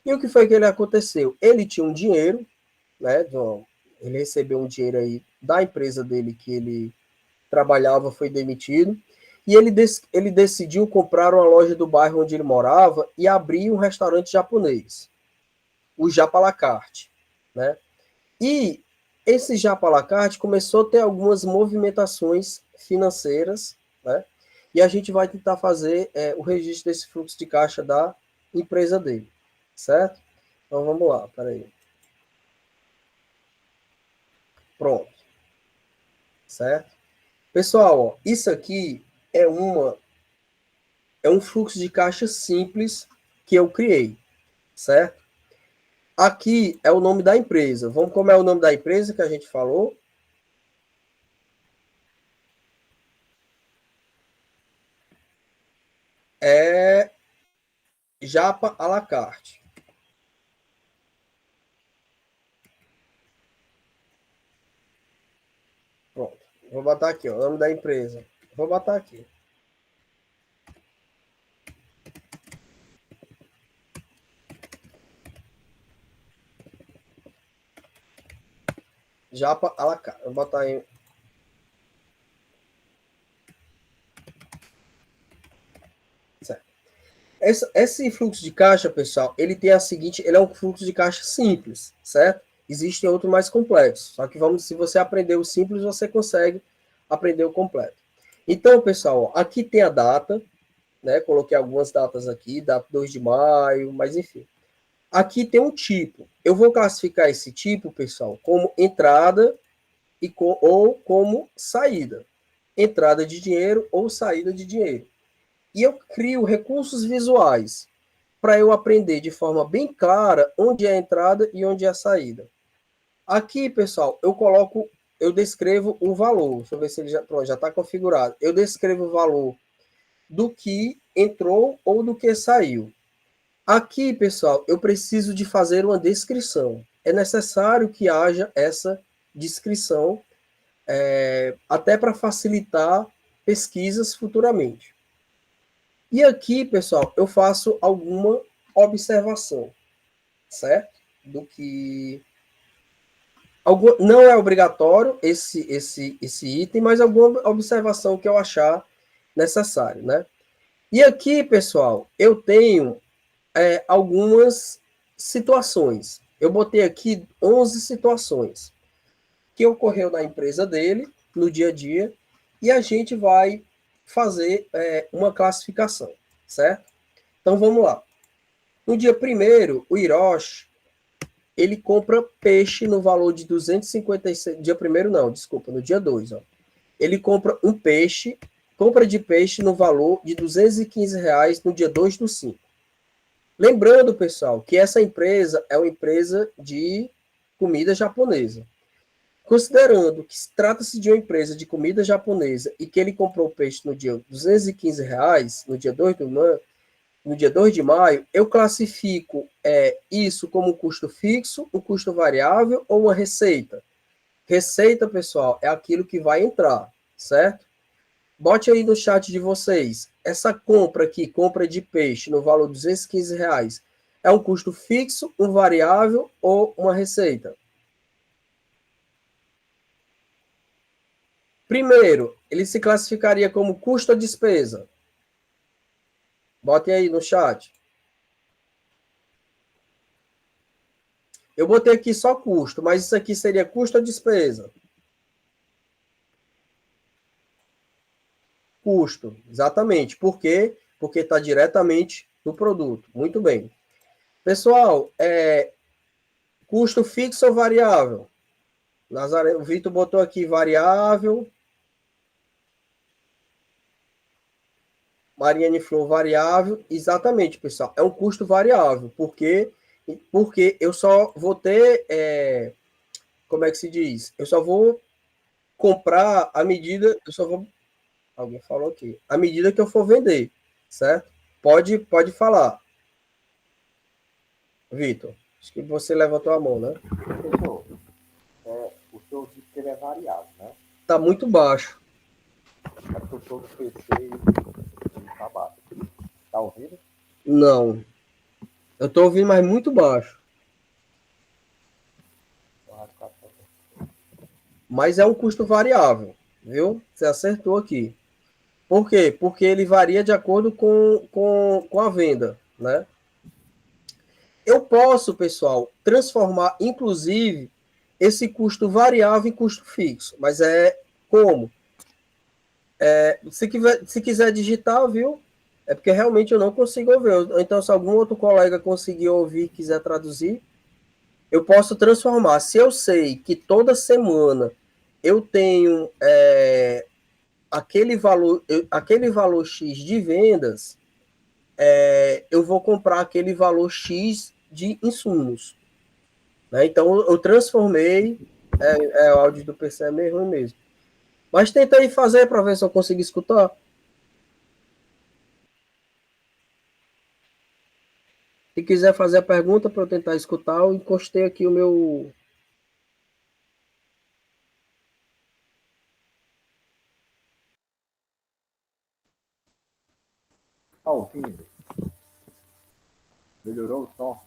E o que foi que ele aconteceu? Ele tinha um dinheiro, né? Ele recebeu um dinheiro aí da empresa dele que ele trabalhava, foi demitido. E ele decidiu comprar uma loja do bairro onde ele morava e abrir um restaurante japonês, o Japalacarte, né? E esse Japalacarte começou a ter algumas movimentações financeiras, né? E a gente vai tentar fazer o registro desse fluxo de caixa da empresa dele, certo? Então vamos lá, peraí. Pronto, certo? Pessoal, ó, isso aqui é um fluxo de caixa simples que eu criei, certo? Aqui é o nome da empresa. Vamos como é o nome da empresa que a gente falou? É Japa à la carte. Pronto. Vou botar aqui, ó, o nome da empresa. Vou botar aqui. Japa à la carte. Vou botar aí. Certo. Esse fluxo de caixa, pessoal, ele tem a seguinte, ele é um fluxo de caixa simples, certo? Existem outros mais complexos. Só que se você aprender o simples, você consegue aprender o completo. Então, pessoal, aqui tem a data, né? Coloquei algumas datas aqui, data 2 de maio, mas enfim. Aqui tem um tipo. Eu vou classificar esse tipo, pessoal, como entrada ou como saída. Entrada de dinheiro ou saída de dinheiro. E eu crio recursos visuais para eu aprender de forma bem clara onde é a entrada e onde é a saída. Aqui, pessoal, eu descrevo o valor. Deixa eu ver se ele já está configurado. Eu descrevo o valor do que entrou ou do que saiu. Aqui, pessoal, eu preciso de fazer uma descrição. É necessário que haja essa descrição, até para facilitar pesquisas futuramente. E aqui, pessoal, eu faço alguma observação, certo? Do que não é obrigatório esse item, mas alguma observação que eu achar necessário, né? E aqui, pessoal, eu tenho algumas situações. Eu botei aqui 11 situações que ocorreu na empresa dele, no dia a dia, e a gente vai fazer uma classificação, certo? Então vamos lá. No dia 1º, o Hiroshi, ele compra peixe no valor de 256. Dia 1º não, desculpa, no dia 2, ó. Ele compra compra de peixe no valor de R$ 215 no dia 2/5. Lembrando, pessoal, que essa empresa é uma empresa de comida japonesa. Considerando que trata-se de uma empresa de comida japonesa e que ele comprou o peixe no dia R$ 215, no dia 2 do mês, no dia 2 de maio, eu classifico isso como um custo fixo, um custo variável ou uma receita. Receita, pessoal, é aquilo que vai entrar, certo? Bote aí no chat de vocês. Essa compra aqui, compra de peixe no valor de R$ 215, é um custo fixo, um variável ou uma receita? Primeiro, ele se classificaria como custo ou despesa? Bote aí no chat. Eu botei aqui só custo, mas isso aqui seria custo ou despesa? Custo, exatamente. Por quê? Porque está diretamente no produto. Muito bem. Pessoal, custo fixo ou variável? O Vitor botou aqui variável. Mariane Flor variável. Exatamente, pessoal. É um custo variável. Por quê? Porque eu só vou ter. Como é que se diz? Eu só vou comprar à medida. Eu só vou. Alguém falou aqui. À medida que eu for vender. Certo? Pode falar, Vitor. Acho que você levantou a mão, né? Professor, o senhor disse que ele é variável, né? Tá muito baixo. É porque eu estou no PC e ele está baixo. Está ouvindo? Não. Eu tô ouvindo, mas muito baixo. Mas é um custo variável, viu? Você acertou aqui. Por quê? Porque ele varia de acordo com a venda, né? Eu posso, pessoal, transformar, inclusive, esse custo variável em custo fixo. Mas como? Se quiser digitar, viu? É porque realmente eu não consigo ouvir. Então, se algum outro colega conseguir ouvir e quiser traduzir, eu posso transformar. Se eu sei que toda semana eu tenho aquele valor X de vendas, eu vou comprar aquele valor X de insumos. Né? Então, eu transformei. O áudio do PC é meio ruim mesmo. Mas tenta aí fazer para ver se eu consigo escutar. Se quiser fazer a pergunta para eu tentar escutar, eu encostei aqui o meu. Está ouvindo? Melhorou o som?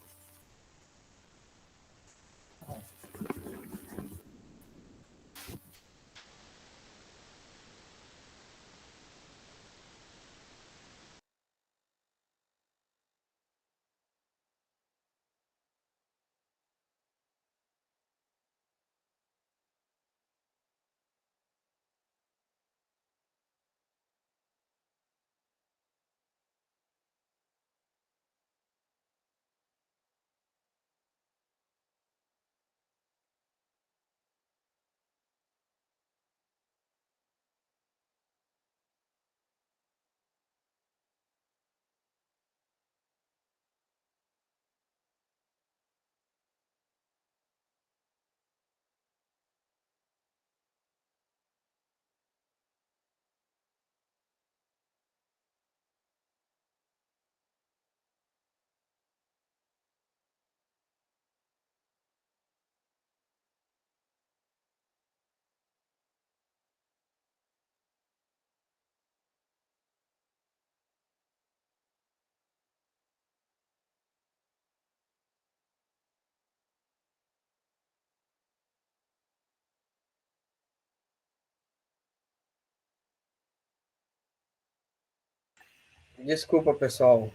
Desculpa, pessoal.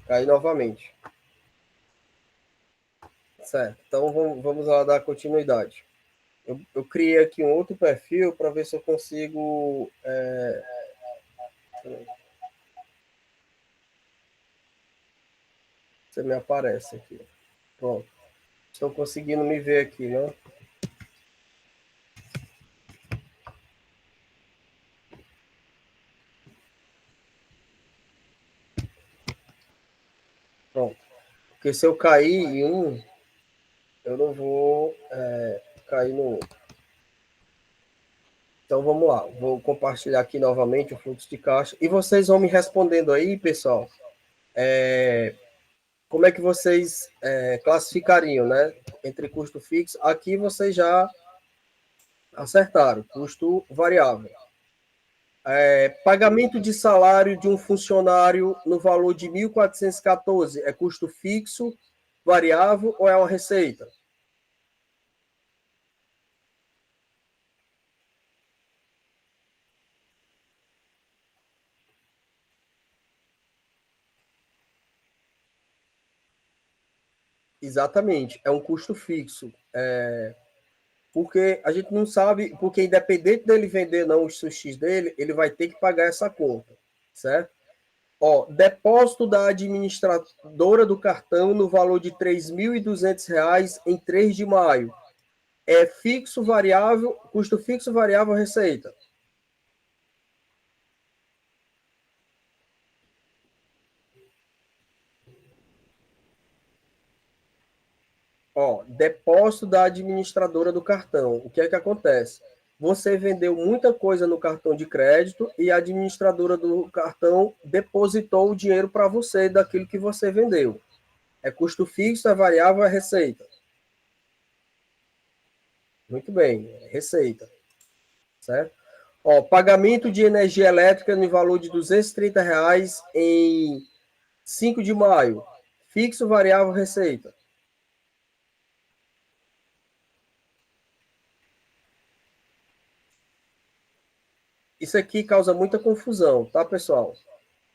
Caí novamente. Certo. Então vamos lá dar continuidade. Eu criei aqui um outro perfil para ver se eu consigo. Você me aparece aqui. Pronto. Estou conseguindo me ver aqui, né? Pronto. Porque se eu cair em um, eu não vou. cair no... Então, vamos lá. Vou compartilhar aqui novamente o fluxo de caixa. E vocês vão me respondendo aí, pessoal, como é que vocês classificariam, né? Entre custo fixo. Aqui vocês já acertaram. Custo variável. Pagamento de salário de um funcionário no valor de 1.414 é custo fixo, variável ou é uma receita? Exatamente, é um custo fixo. Porque a gente não sabe, porque independente dele vender não os sushis dele, ele vai ter que pagar essa conta, certo? Ó, depósito da administradora do cartão no valor de R$ 3.200 em 3 de maio. É fixo, variável, custo fixo, variável, receita. Ó, depósito da administradora do cartão. O que é que acontece? Você vendeu muita coisa no cartão de crédito e a administradora do cartão depositou o dinheiro para você daquilo que você vendeu. É custo fixo, é variável, é receita. Muito bem, é receita. Certo? Ó, pagamento de energia elétrica no valor de R$ 230 em 5 de maio. Fixo, variável, receita. Isso aqui causa muita confusão, tá, pessoal?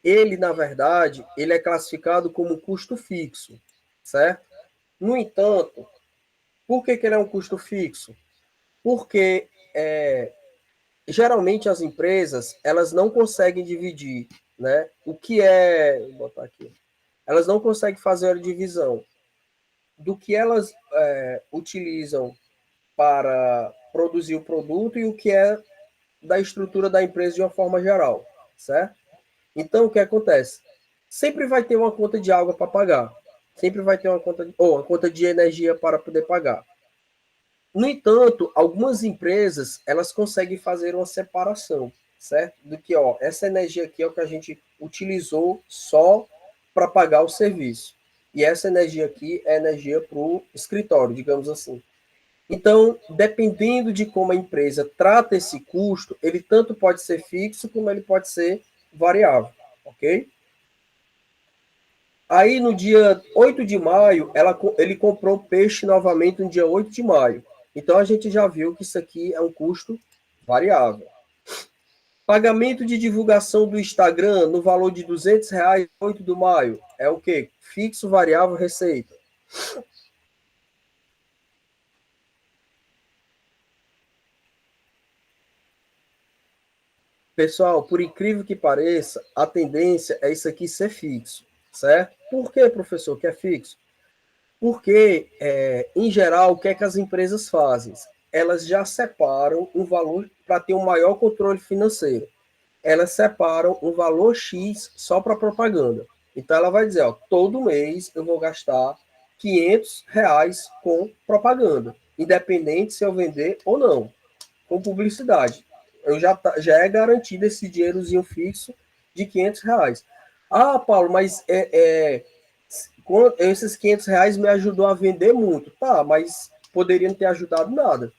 Ele, na verdade, ele é classificado como custo fixo, certo? No entanto, por que ele é um custo fixo? Porque geralmente as empresas elas não conseguem dividir, né? O que é, vou botar aqui, elas não conseguem fazer a divisão do que elas utilizam para produzir o produto e o que é da estrutura da empresa de uma forma geral, certo? Então, o que acontece? Sempre vai ter uma conta de água para pagar. Sempre vai ter uma conta, ou uma conta de energia para poder pagar. No entanto, algumas empresas, elas conseguem fazer uma separação, certo? Do que, ó, essa energia aqui é o que a gente utilizou só para pagar o serviço. E essa energia aqui é energia para o escritório, digamos assim. Então, dependendo de como a empresa trata esse custo, ele tanto pode ser fixo como ele pode ser variável, ok? Aí no dia 8 de maio, ele comprou peixe novamente no dia 8 de maio. Então a gente já viu que isso aqui é um custo variável. Pagamento de divulgação do Instagram no valor de R$ 200, 8 de maio. É o quê? Fixo, variável, receita. Pessoal, por incrível que pareça, a tendência é isso aqui ser fixo, certo? Por que, professor, que é fixo? Porque, em geral, o que é que as empresas fazem? Elas já separam um valor para ter um maior controle financeiro. Elas separam um valor X só para propaganda. Então, ela vai dizer, ó, todo mês eu vou gastar R$ 500 com propaganda, independente se eu vender ou não, com publicidade. Eu já é garantido esse dinheirozinho fixo de R$ 500. Ah, Paulo, mas esses R$ 500 me ajudou a vender muito. Tá, mas poderia não ter ajudado nada.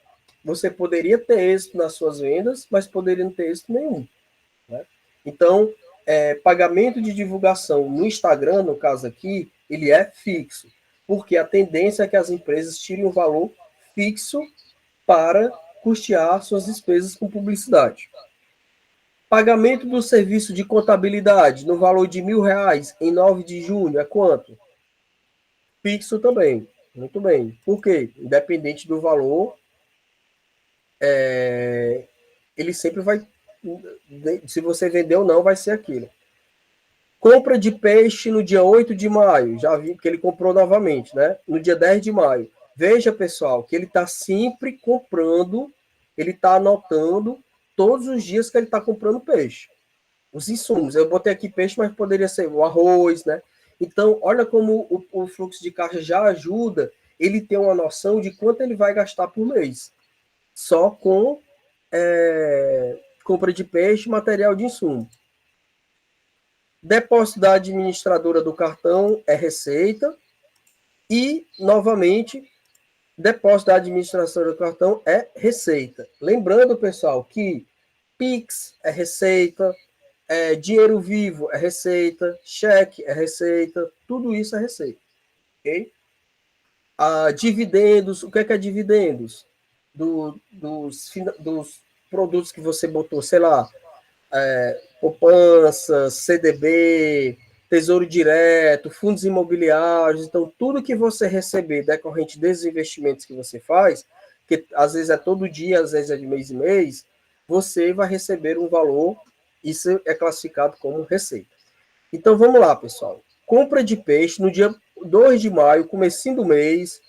Você poderia ter êxito nas suas vendas, mas poderia não ter êxito nenhum. Né? Então, pagamento de divulgação no Instagram, no caso aqui, ele é fixo. Porque a tendência é que as empresas tirem um valor fixo para custear suas despesas com publicidade. Pagamento do serviço de contabilidade no valor de R$ 1.000 em 9 de junho é quanto? Fixo também. Muito bem. Por quê? Independente do valor, ele sempre vai. Se você vender ou não, vai ser aquilo. Compra de peixe no dia 8 de maio. Já vi que ele comprou novamente, né? No dia 10 de maio. Veja, pessoal, que ele está sempre comprando, ele está anotando todos os dias que ele está comprando peixe. Os insumos. Eu botei aqui peixe, mas poderia ser o arroz, né? Então, olha como o fluxo de caixa já ajuda ele ter uma noção de quanto ele vai gastar por mês, só com compra de peixe, material de insumo. Depósito da administradora do cartão é receita e, novamente, depósito da administradora do cartão é receita. Lembrando, pessoal, que Pix é receita, dinheiro vivo é receita, cheque é receita, tudo isso é receita. Ok? Dividendos, o que é dividendos? Dos produtos que você botou, sei lá, poupança, CDB, Tesouro Direto, fundos imobiliários. Então, tudo que você receber decorrente desses investimentos que você faz, que às vezes é todo dia, às vezes é de mês em mês, você vai receber um valor, isso é classificado como receita. Então, vamos lá, pessoal. Compra de peixe no dia 2 de maio, comecinho do mês,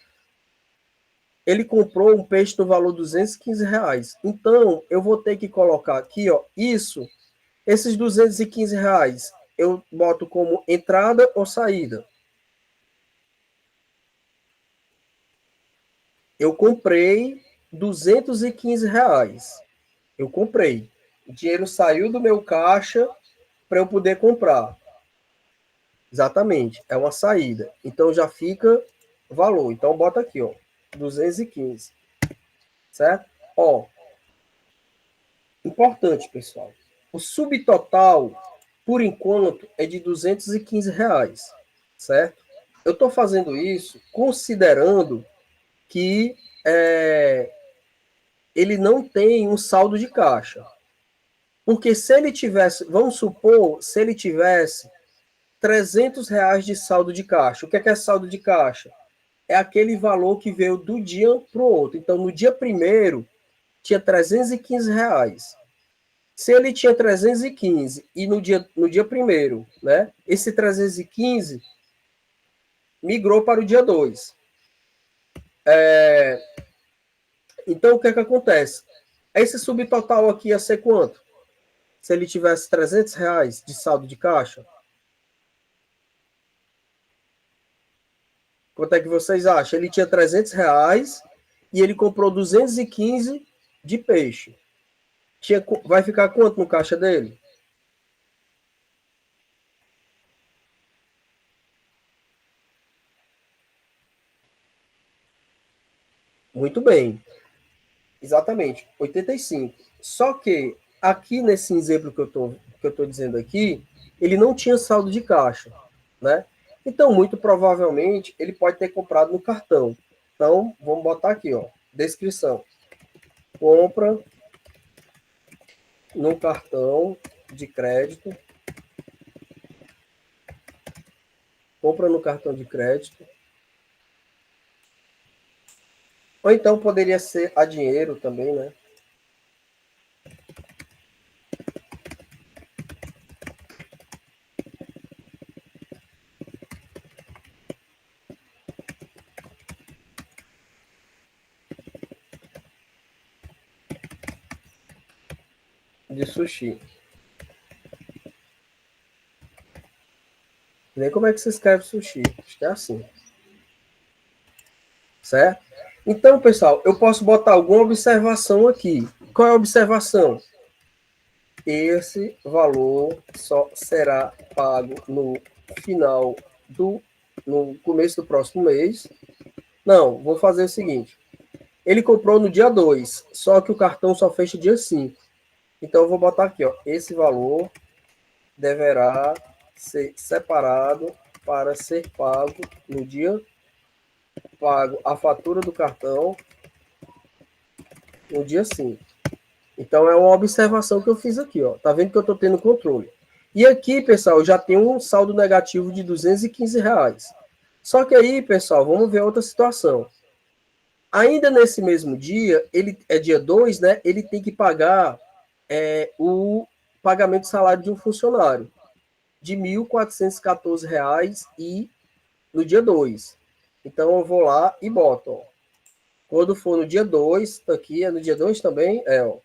ele comprou um peixe no valor de R$215. Então, eu vou ter que colocar aqui, ó, esses R$215, eu boto como entrada ou saída. Eu comprei R$215. Eu comprei. O dinheiro saiu do meu caixa para eu poder comprar. Exatamente, é uma saída. Então já fica valor. Então bota aqui, ó, 215. Certo? Ó, importante, pessoal. O subtotal, por enquanto, é de R$215, certo? Eu estou fazendo isso considerando que ele não tem um saldo de caixa. Porque se ele tivesse, vamos supor, se ele tivesse R$300 de saldo de caixa. O que é saldo de caixa? É aquele valor que veio do dia para o outro. Então, no dia primeiro, tinha R$315. Se ele tinha 315 e no dia primeiro, né, esse 315 migrou para o dia 2. Então, o que acontece? Esse subtotal aqui ia ser quanto? Se ele tivesse R$300 de saldo de caixa? Quanto é que vocês acham? Ele tinha R$300 e ele comprou 215 de peixe. Vai ficar quanto no caixa dele? Muito bem. Exatamente, 85. Só que aqui nesse exemplo que eu tô dizendo aqui, ele não tinha saldo de caixa, né? Então, muito provavelmente, ele pode ter comprado no cartão. Então, vamos botar aqui, ó, descrição. Compra no cartão de crédito. Compra no cartão de crédito. Ou então poderia ser a dinheiro também, né? De sushi. Nem como é que se escreve sushi. Acho que é assim. Certo? Então, pessoal, eu posso botar alguma observação aqui. Qual é a observação? Esse valor só será pago no final no começo do próximo mês. Não, vou fazer o seguinte. Ele comprou no dia 2, só que o cartão só fecha dia 5. Então, eu vou botar aqui, ó. Esse valor deverá ser separado para ser pago no dia pago a fatura do cartão no dia 5. Então, é uma observação que eu fiz aqui, ó. Tá vendo que eu estou tendo controle. E aqui, pessoal, eu já tenho um saldo negativo de R$215. Só que aí, pessoal, vamos ver outra situação. Ainda nesse mesmo dia, ele é dia 2, né? Ele tem que pagar o pagamento do salário de um funcionário de R$1.414 e no dia 2. Então, eu vou lá e boto, ó. Quando for no dia 2, tá aqui, é no dia 2 também? Ó.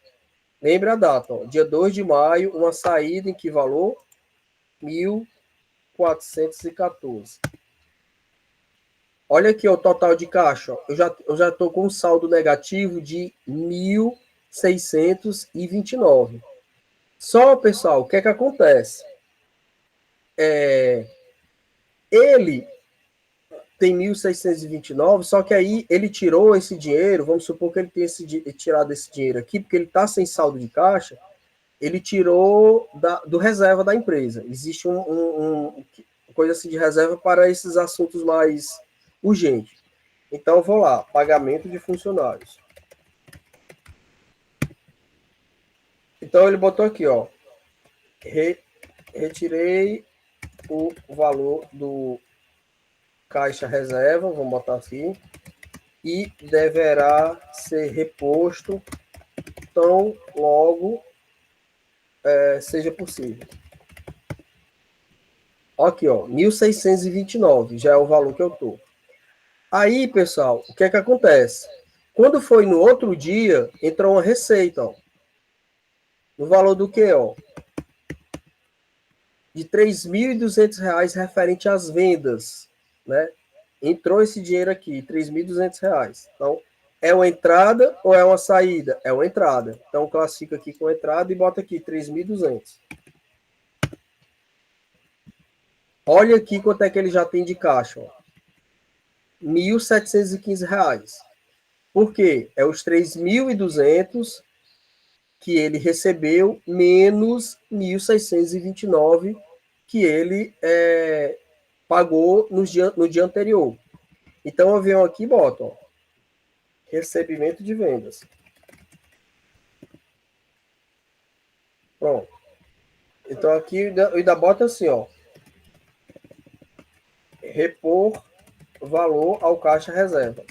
Lembre a data, ó, dia 2 de maio, uma saída em que valor? 1.414. Olha aqui o total de caixa. Ó. Eu já estou com um saldo negativo de 1.629. Só, pessoal, o que é que acontece? Ele tem 1.629, só que aí ele tirou esse dinheiro, vamos supor que ele tenha tirado esse dinheiro aqui, porque ele está sem saldo de caixa, ele tirou do reserva da empresa. Existe coisa assim de reserva para esses assuntos mais urgentes. Então, eu vou lá, pagamento de funcionários. Então, ele botou aqui, ó, retirei o valor do caixa reserva, vamos botar assim, e deverá ser reposto tão logo seja possível. Aqui, ó, 1.629 já é o valor que eu tô. Aí, pessoal, o que é que acontece? Quando foi no outro dia, entrou uma receita, ó, no valor do que, ó? De R$ 3.200 referente às vendas, né? Entrou esse dinheiro aqui, R$ 3.200. Então, é uma entrada ou é uma saída? É uma entrada. Então, classifica aqui com entrada e bota aqui 3.200. Olha aqui quanto é que ele já tem de caixa. Ó. R$ 1.715. Por quê? É os 3.200 que ele recebeu menos 1.629 que ele pagou no dia anterior. Então, eu venho aqui e boto, ó, recebimento de vendas. Pronto. Então, aqui eu ainda boto assim, ó, repor valor ao caixa reserva.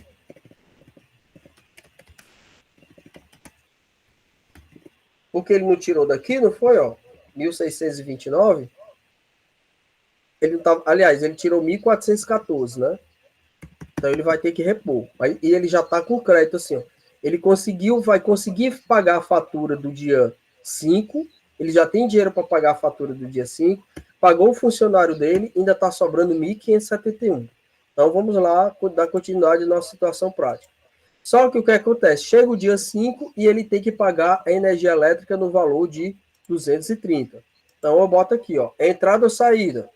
Porque ele não tirou daqui, não foi, ó, 1.629. Ele não tava, aliás, ele tirou 1.414, né? Então ele vai ter que repor. E ele já está com crédito assim, ó. Ele vai conseguir pagar a fatura do dia 5. Ele já tem dinheiro para pagar a fatura do dia 5. Pagou o funcionário dele, ainda está sobrando 1.571. Então vamos lá dar continuidade à nossa situação prática. Só que o que acontece? Chega o dia 5 e ele tem que pagar a energia elétrica no valor de 230. Então eu boto aqui, ó, entrada ou saída?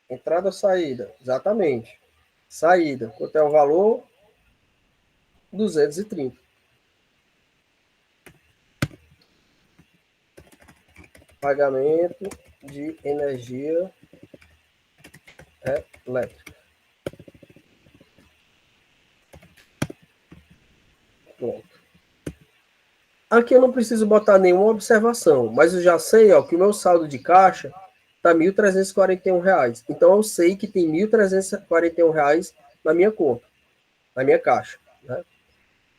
Entrada ou saída? Exatamente. Saída. Quanto é o valor? 230. Pagamento de energia elétrica. Pronto. Aqui eu não preciso botar nenhuma observação, mas eu já sei, ó, que o meu saldo de caixa está R$ 1.341. Então eu sei que tem R$ 1.341 na minha conta, na minha caixa. Né?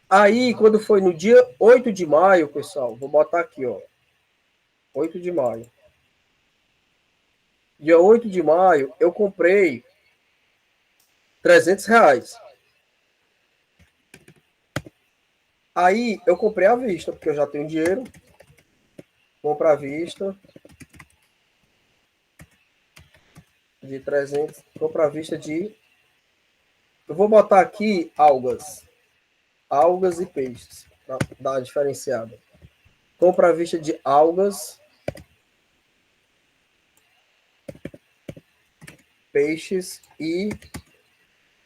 Aí, quando foi no dia 8 de maio, pessoal, vou botar aqui, ó. 8 de maio. Dia 8 de maio, eu comprei R$ 300. Aí eu comprei à vista, porque eu já tenho dinheiro. Compra à vista de 300. Compra à vista de. Eu vou botar aqui algas. Algas e peixes. Para dar uma diferenciada. Compra à vista de algas, peixes e.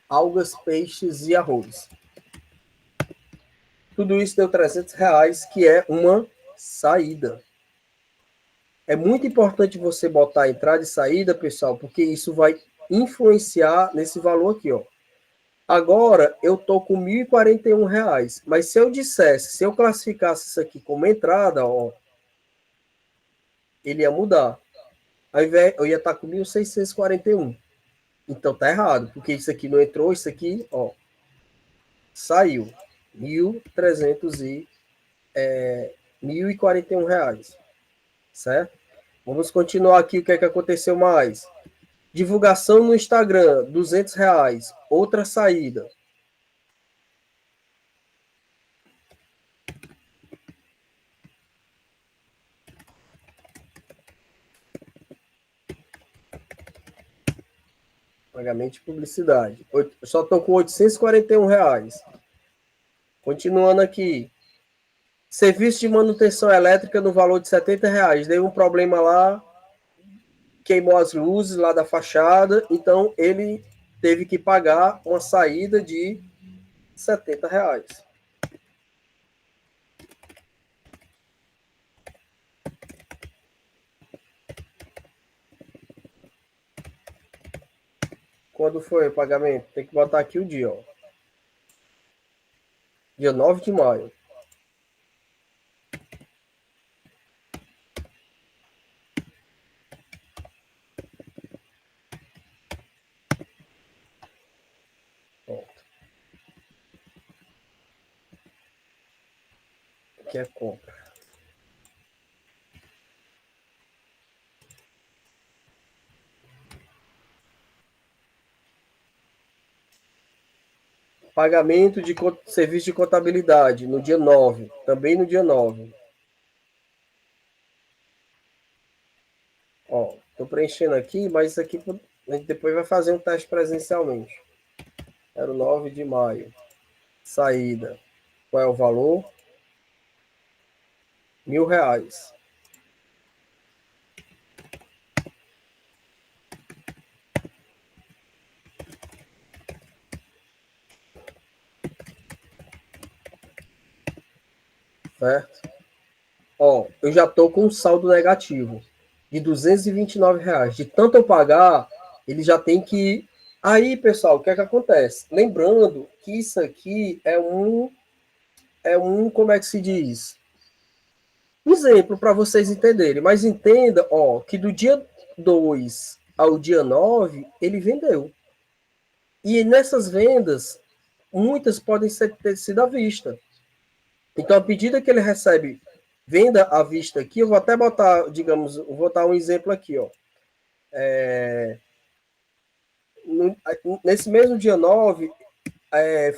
Algas, peixes e arroz. Tudo isso deu R$ 300, que é uma saída. É muito importante você botar entrada e saída, pessoal, porque isso vai influenciar nesse valor aqui, ó. Agora eu tô com R$ 1.041, mas se eu classificasse isso aqui como entrada, ó, ele ia mudar. Ao invés, eu ia estar com 1.641. Então tá errado, porque isso aqui não entrou, isso aqui, ó, saiu. 1.300 R$ 1.041, certo? Vamos continuar aqui o que é que aconteceu mais. Divulgação no Instagram, R$ 200. Outra saída. Pagamento de publicidade. Eu só estou com R$ 841. Continuando aqui. Serviço de manutenção elétrica no valor de R$ 70. Deu um problema lá, queimou as luzes lá da fachada, então ele teve que pagar uma saída de R$ 70. Quando foi o pagamento? Tem que botar aqui o dia, ó. Dia 9 de maio. Pronto. Aqui é compra. Pagamento de serviço de contabilidade no dia 9. Também no dia 9. Ó, tô preenchendo aqui, mas isso aqui a gente depois vai fazer um teste presencialmente. Era o 9 de maio. Saída. Qual é o valor? R$ 1.000. Certo? Ó, eu já tô com um saldo negativo de R$ 229. De tanto eu pagar, ele já tem que. Aí, pessoal, o que é que acontece? Lembrando que isso aqui como é que se diz? Um exemplo para vocês entenderem, mas entenda, ó, que do dia 2 ao dia 9 ele vendeu. E nessas vendas, muitas podem ter sido à vista. Então, à medida que ele recebe venda à vista aqui, eu vou até botar, digamos, vou botar um exemplo aqui, ó. Nesse mesmo dia 9,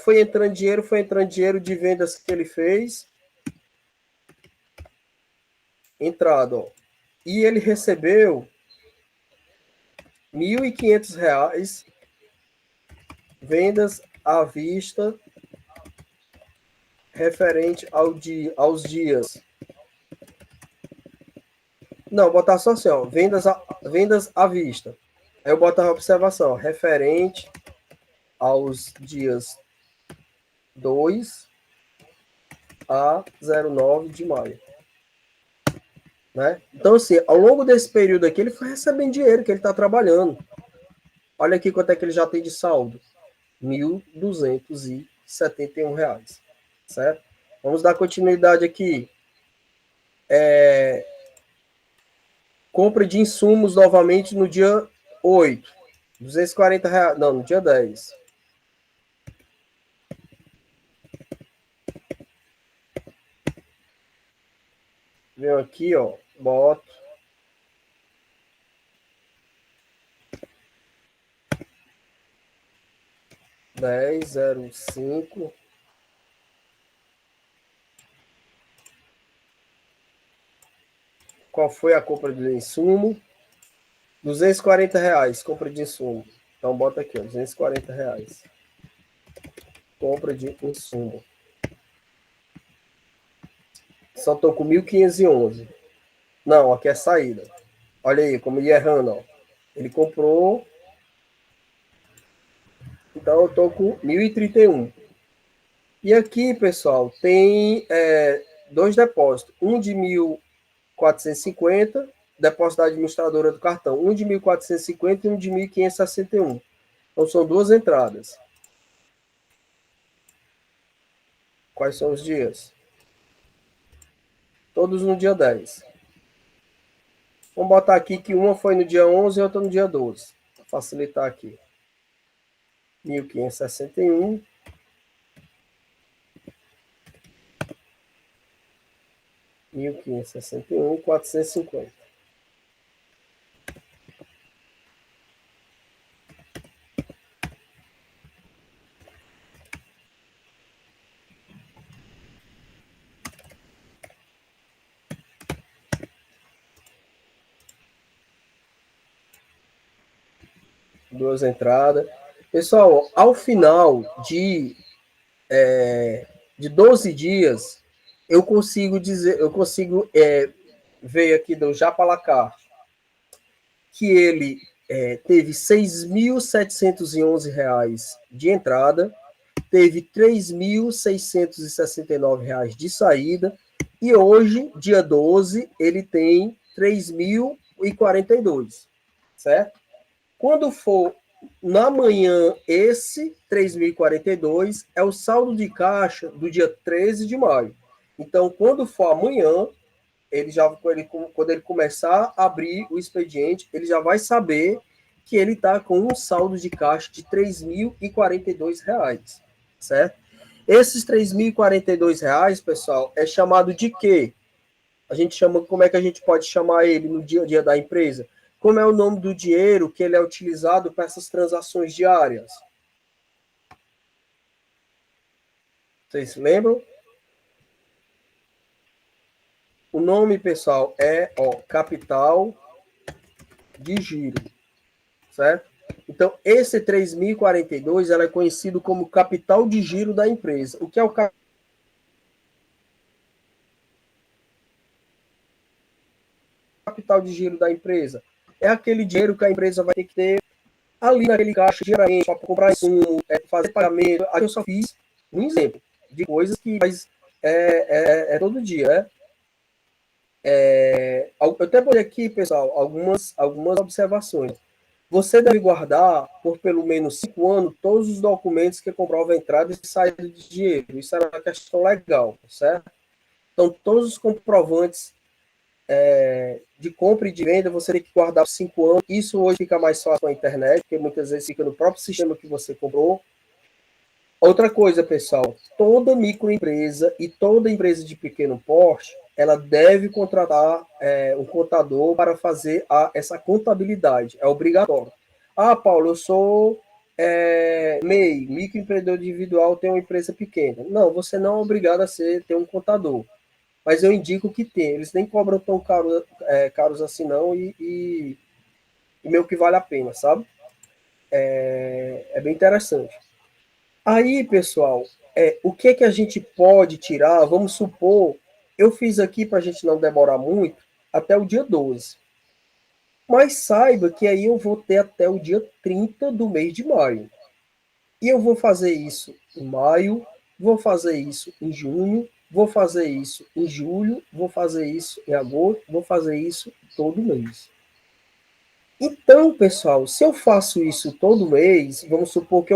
foi entrando dinheiro de vendas que ele fez, entrado, ó. E ele recebeu R$ 1.500 vendas à vista referente aos dias. Não, botar só assim, ó, vendas à vista. Aí eu boto a observação, ó, referente aos dias 2 a 09 de maio. Né? Então, assim, ao longo desse período aqui, ele foi recebendo dinheiro que ele está trabalhando. Olha aqui quanto é que ele já tem de saldo. R$ 1.271. Certo? Vamos dar continuidade aqui. Compra de insumos novamente no dia 8. R$ 240. Não, no dia 10. Venho aqui, ó, boto. R$ 10,05. Qual foi a compra do insumo? R$ 240, compra de insumo. Então bota aqui, ó, R$ 240. Compra de insumo. Só estou com 1.511. Não, aqui é saída. Olha aí, como ia errando, ó. Ele comprou. Então eu estou com 1.031. E aqui, pessoal, tem dois depósitos. Um de 1.450, depósito da administradora do cartão. Um de 1.450 e um de 1.561. Então são duas entradas. Quais são os dias? Todos no dia 10. Vamos botar aqui que uma foi no dia 11 e outra no dia 12. Para facilitar aqui. 1.561. 1.561, 450. 2 entradas. Pessoal, ao final de 12 dias, eu consigo dizer, ver aqui do Japalacar que ele teve R$ 6.711 de entrada, teve R$ 3.669 de saída, e hoje, dia 12, ele tem 3.042, certo? Quando for na manhã, esse 3.042 é o saldo de caixa do dia 13 de maio. Então, quando for amanhã, quando ele começar a abrir o expediente, ele já vai saber que ele está com um saldo de caixa de R$ 3.042, certo? Esses R$ 3.042, pessoal, é chamado de quê? Como é que a gente pode chamar ele no dia a dia da empresa? Como é o nome do dinheiro que ele é utilizado para essas transações diárias? Vocês se lembram? O nome, pessoal, é capital de giro, certo? Então, esse 3.042 ela é conhecido como capital de giro da empresa. O que é o capital de giro da empresa? É aquele dinheiro que a empresa vai ter que ter ali naquele caixa diariamente para comprar insumo, fazer pagamento. Aqui eu só fiz um exemplo de coisas que faz todo dia, né? Eu até botei aqui, pessoal, algumas observações. Você deve guardar por pelo menos 5 anos todos os documentos que comprovam a entrada e saída de dinheiro. Isso é uma questão legal, certo? Então, todos os comprovantes de compra e de venda você tem que guardar por 5 anos. Isso hoje fica mais fácil com a internet, porque muitas vezes fica no próprio sistema que você comprou. Outra coisa, pessoal, toda microempresa e toda empresa de pequeno porte, ela deve contratar um contador para fazer essa contabilidade. É obrigatório. Ah, Paulo, eu sou MEI, microempreendedor individual, tenho uma empresa pequena. Não, você não é obrigado a ter um contador. Mas eu indico que tem. Eles nem cobram tão caros assim, não, e meio que vale a pena, sabe? É bem interessante. Aí, pessoal, o que a gente pode tirar? Vamos supor, eu fiz aqui para a gente não demorar muito, até o dia 12. Mas saiba que aí eu vou ter até o dia 30 do mês de maio. E eu vou fazer isso em maio, vou fazer isso em junho, vou fazer isso em julho, vou fazer isso em agosto, vou fazer isso todo mês. Então, pessoal, se eu faço isso todo mês, vamos supor que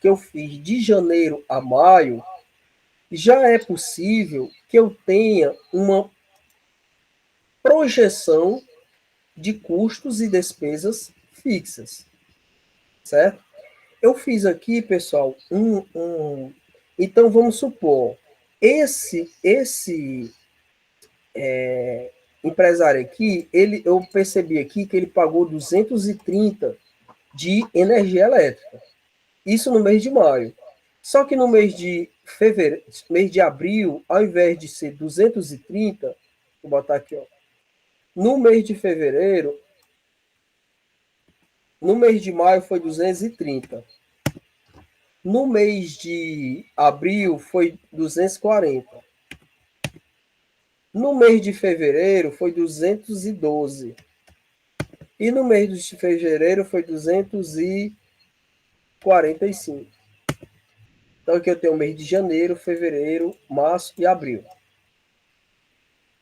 eu fiz de janeiro a maio, já é possível que eu tenha uma projeção de custos e despesas fixas, certo? Eu fiz aqui, pessoal, então vamos supor, esse empresário aqui, eu percebi aqui que ele pagou 230 de energia elétrica. Isso no mês de maio. Só que no mês de fevereiro, mês de abril, ao invés de ser 230, vou botar aqui, ó. No mês de fevereiro, no mês de maio foi 230. No mês de abril foi 240. No mês de fevereiro foi 212. E no mês de fevereiro foi 245. Então aqui eu tenho o mês de janeiro, fevereiro, março e abril.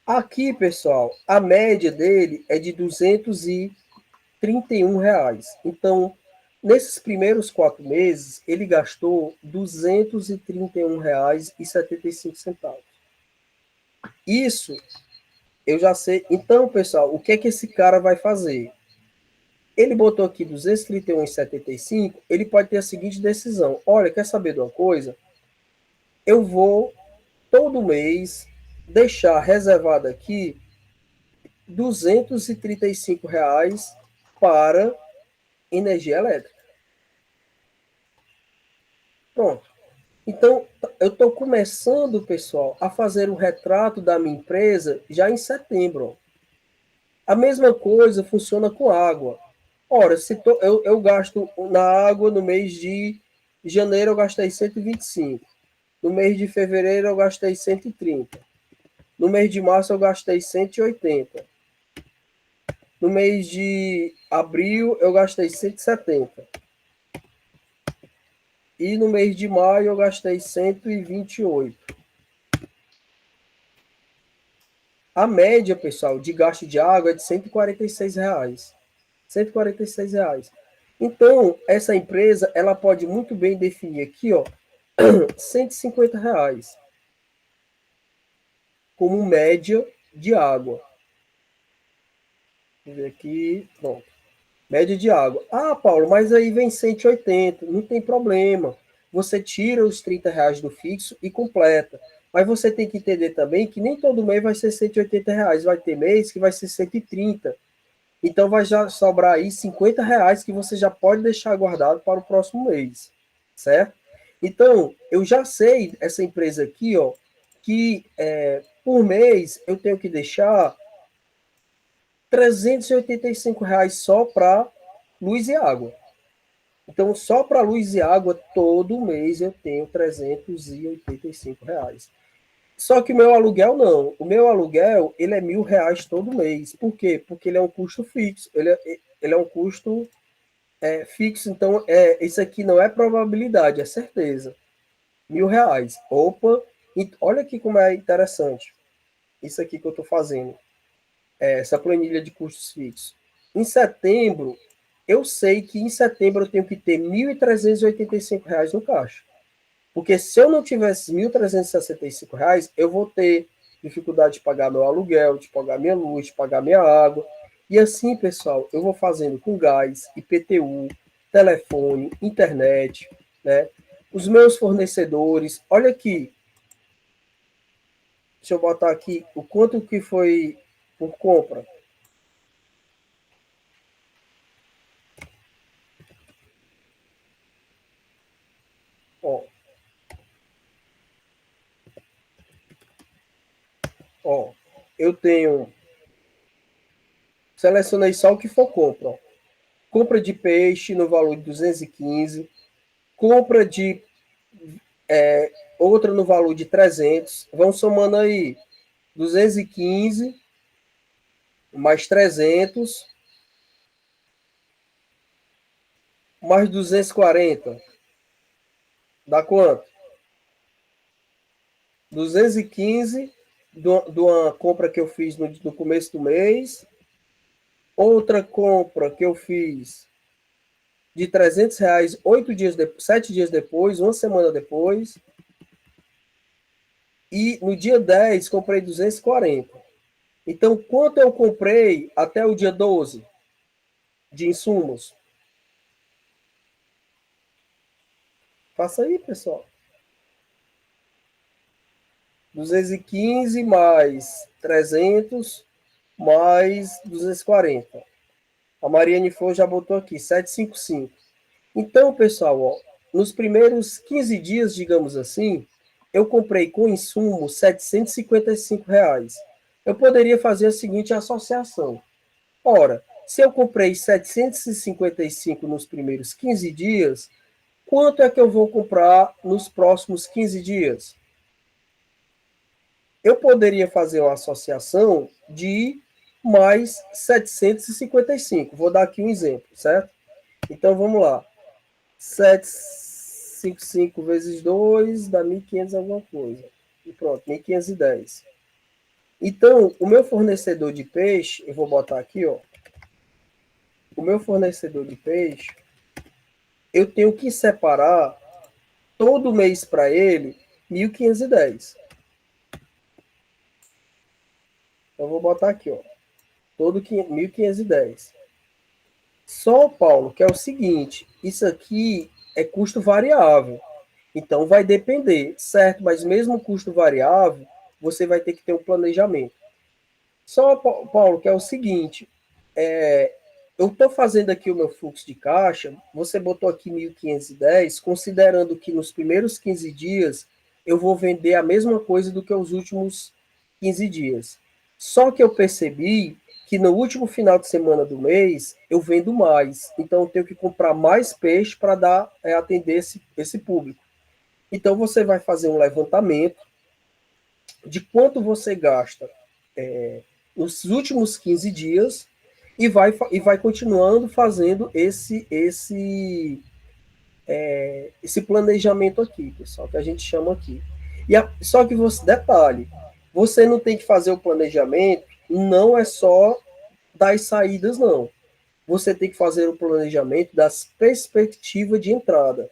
Aqui, pessoal, a média dele é de R$ 231. Então, nesses primeiros 4 meses, ele gastou R$ 231,75. Isso eu já sei. Então, pessoal, o que é que esse cara vai fazer? Ele botou aqui 231,75, ele pode ter a seguinte decisão. Olha, quer saber de uma coisa? Eu vou, todo mês, deixar reservado aqui R$ 235 para energia elétrica. Pronto. Então, eu estou começando, pessoal, a fazer o retrato da minha empresa já em setembro. A mesma coisa funciona com água. Ora, eu gasto na água no mês de janeiro eu gastei 125. No mês de fevereiro eu gastei 130. No mês de março eu gastei 180. No mês de abril eu gastei 170. E no mês de maio eu gastei 128. A média, pessoal, de gasto de água é de R$ 146. R$ 146. Então, essa empresa, ela pode muito bem definir aqui, ó, R$ 150 como média de água. Vou ver aqui, pronto. Média de água. Ah, Paulo, mas aí vem 180. Não tem problema. Você tira os R$ 30 do fixo e completa. Mas você tem que entender também que nem todo mês vai ser R$ 180. Vai ter mês que vai ser 130. Então vai já sobrar aí R$ 50 que você já pode deixar guardado para o próximo mês, certo? Então, eu já sei, essa empresa aqui, ó, que por mês eu tenho que deixar R$ 385 só para luz e água. Então, só para luz e água, todo mês eu tenho R$ 385. Só que o meu aluguel não. O meu aluguel, ele é R$ 1.000 todo mês. Por quê? Porque ele é um custo fixo. Ele é um custo fixo. Então, isso aqui não é probabilidade, é certeza. R$ 1.000. Opa! E olha aqui como é interessante. Isso aqui que eu estou fazendo. Essa planilha de custos fixos. Em setembro, eu sei que em setembro eu tenho que ter R$ 1.385 no caixa. Porque se eu não tivesse R$ 1.365, eu vou ter dificuldade de pagar meu aluguel, de pagar minha luz, de pagar minha água. E assim, pessoal, eu vou fazendo com gás, IPTU, telefone, internet, né? Os meus fornecedores, olha aqui, deixa eu botar aqui o quanto que foi por compra. Ó, ó, eu tenho, selecionei só o que for compra. Ó. Compra de peixe no valor de 215, compra de outra no valor de 300, vão somando aí 215 mais 300 mais 240, dá quanto? 215 de uma compra que eu fiz no começo do mês, outra compra que eu fiz de R$ 300, 7 dias depois, uma semana depois, e no dia 10 comprei 240. Então, quanto eu comprei até o dia 12 de insumos? Faça aí, pessoal. 215 mais 300 mais 240. A Mariane Flor já botou aqui, 755. Então, pessoal, ó, nos primeiros 15 dias, digamos assim, eu comprei com insumo R$ 755. Eu poderia fazer a seguinte associação. Ora, se eu comprei 755 nos primeiros 15 dias, quanto é que eu vou comprar nos próximos 15 dias? Eu poderia fazer uma associação de mais 755. Vou dar aqui um exemplo, certo? Então, vamos lá. 755 vezes 2 dá 1.500 alguma coisa. E pronto, 1.510. Então, o meu fornecedor de peixe, eu vou botar aqui, ó. O meu fornecedor de peixe, eu tenho que separar todo mês para ele 1.510. Então, eu vou botar aqui, ó. Todo 1.510. Só, Paulo, que é o seguinte, isso aqui é custo variável. Então vai depender, certo? Mas mesmo custo variável, você vai ter que ter um planejamento. Só, Paulo, que é o seguinte, eu estou fazendo aqui o meu fluxo de caixa, você botou aqui 1.510, considerando que nos primeiros 15 dias eu vou vender a mesma coisa do que os últimos 15 dias. Só que eu percebi que no último final de semana do mês eu vendo mais. Então eu tenho que comprar mais peixe para dar atender esse público. Então você vai fazer um levantamento de quanto você gasta nos últimos 15 dias e vai continuando fazendo esse planejamento aqui, pessoal, que a gente chama aqui. Só que você, detalhe, você não tem que fazer o planejamento, não é só das saídas, não. Você tem que fazer o planejamento das perspectivas de entrada.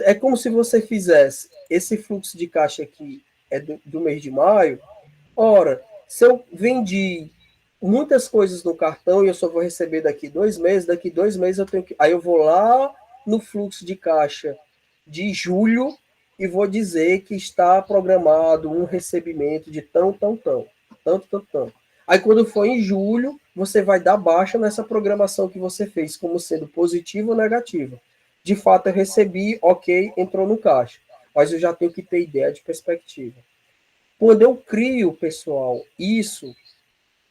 É como se você fizesse esse fluxo de caixa aqui do mês de maio. Ora, se eu vendi muitas coisas no cartão e eu só vou receber daqui 2 meses eu tenho que. Aí eu vou lá no fluxo de caixa de julho e vou dizer que está programado um recebimento de tanto. Aí quando for em julho, você vai dar baixa nessa programação que você fez, como sendo positiva ou negativa. De fato, eu recebi, ok, entrou no caixa. Mas eu já tenho que ter ideia de perspectiva. Quando eu crio, pessoal, isso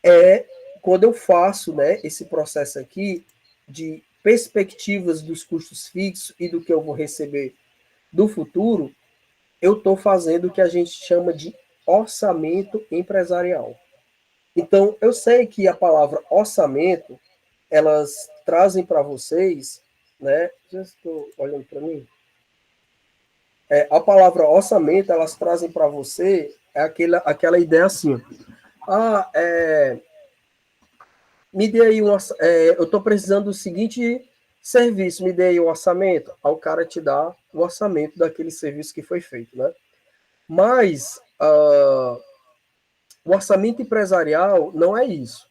é quando eu faço, né, esse processo aqui de perspectivas dos custos fixos e do que eu vou receber do futuro, eu estou fazendo o que a gente chama de orçamento empresarial. Então, eu sei que a palavra orçamento, elas trazem para vocês, né? Já estou olhando para mim. A palavra orçamento, elas trazem para você aquela ideia assim. Me dê aí eu estou precisando do seguinte serviço, me dê aí um orçamento. Aí o cara te dá o orçamento daquele serviço que foi feito, né? Mas o orçamento empresarial não é isso.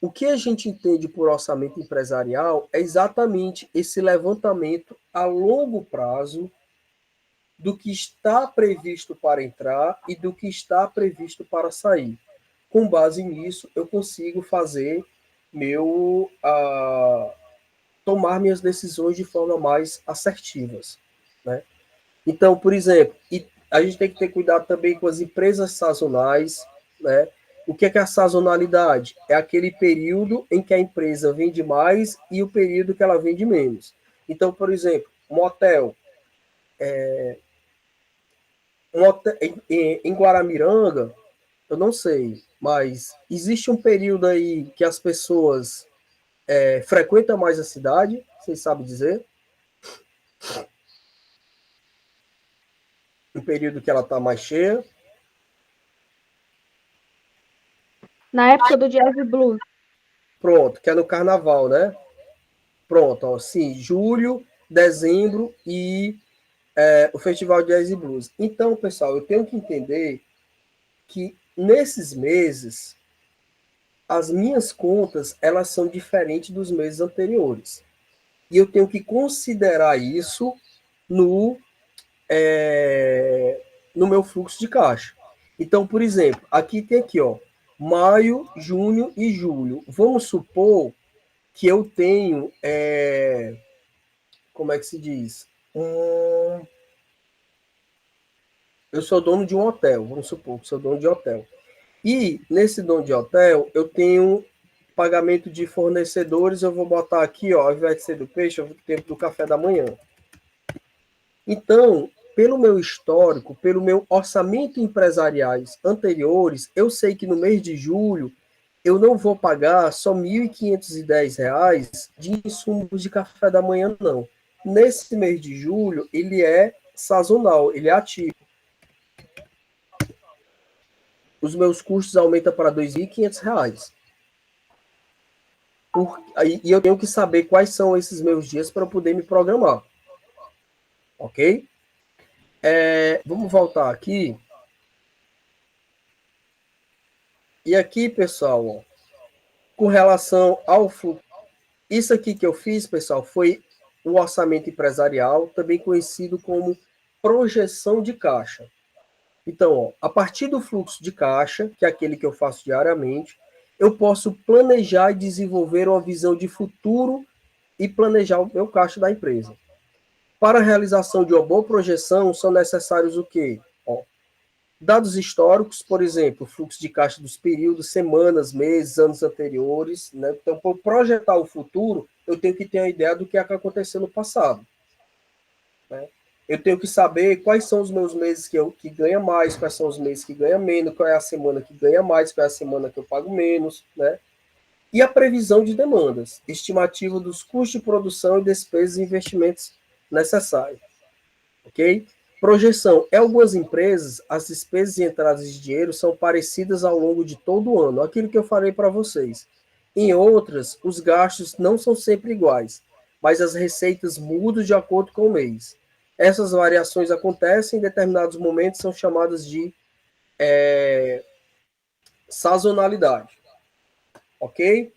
O que a gente entende por orçamento empresarial é exatamente esse levantamento a longo prazo do que está previsto para entrar e do que está previsto para sair. Com base nisso, eu consigo fazer tomar minhas decisões de forma mais assertivas, né? Então, por exemplo, a gente tem que ter cuidado também com as empresas sazonais, né? O que é a sazonalidade? É aquele período em que a empresa vende mais e o período que ela vende menos. Então, por exemplo, um hotel em Guaramiranga, eu não sei, mas existe um período aí que as pessoas frequentam mais a cidade, vocês sabem dizer? Um período que ela está mais cheia. Na época do Jazz Blues. Pronto, que é no carnaval, né? Pronto, ó, sim, julho, dezembro e o Festival de Jazz e Blues. Então, pessoal, eu tenho que entender que nesses meses as minhas contas elas são diferentes dos meses anteriores. E eu tenho que considerar isso no, no meu fluxo de caixa. Então, por exemplo, aqui tem aqui, ó, maio, junho e julho. Vamos supor que eu tenho, como é que se diz? Eu sou dono de um hotel, vamos supor que sou dono de hotel. E nesse dono de hotel, eu tenho pagamento de fornecedores, eu vou botar aqui, ó, ao invés de ser do peixe, eu vou ter do café da manhã. Então, pelo meu histórico, pelo meu orçamento empresariais anteriores, eu sei que no mês de julho eu não vou pagar só R$ 1.510 de insumos de café da manhã, não. Nesse mês de julho, ele é sazonal, ele é atípico. Os meus custos aumentam para R$ 2.500. E eu tenho que saber quais são esses meus dias para eu poder me programar. Ok? Vamos voltar aqui. E aqui, pessoal, ó, com relação ao fluxo, isso aqui que eu fiz, pessoal, foi o orçamento empresarial, também conhecido como projeção de caixa. Então, ó, a partir do fluxo de caixa, que é aquele que eu faço diariamente, eu posso planejar e desenvolver uma visão de futuro e planejar o meu caixa da empresa. Para a realização de uma boa projeção, são necessários o quê? Ó, Dados históricos, por exemplo, fluxo de caixa dos períodos, semanas, meses, anos anteriores, né? Então, para projetar o futuro, eu tenho que ter uma ideia do que aconteceu no passado, né? Eu tenho que saber quais são os meus meses que ganham mais, quais são os meses que ganham menos, qual é a semana que ganha mais, qual é a semana que eu pago menos, né? E a previsão de demandas, estimativa dos custos de produção e despesas e investimentos necessários, ok? Projeção. Em algumas empresas, as despesas e entradas de dinheiro são parecidas ao longo de todo o ano, aquilo que eu falei para vocês. Em outras, os gastos não são sempre iguais, mas as receitas mudam de acordo com o mês. Essas variações acontecem em determinados momentos, são chamadas de sazonalidade, ok?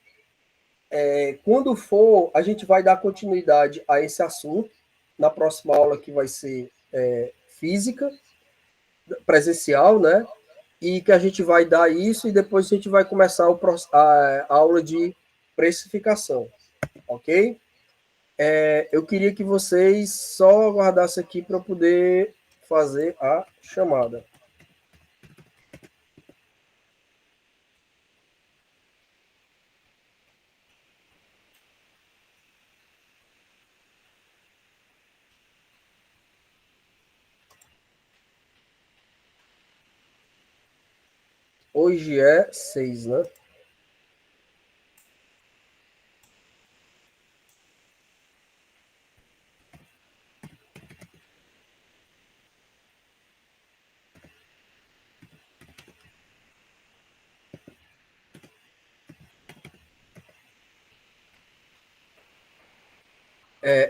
Quando for, a gente vai dar continuidade a esse assunto na próxima aula, que vai ser física, presencial, né? E que a gente vai dar isso e depois a gente vai começar a aula de precificação, ok? Eu queria que vocês só aguardassem aqui para eu poder fazer a chamada. Hoje é 6, né?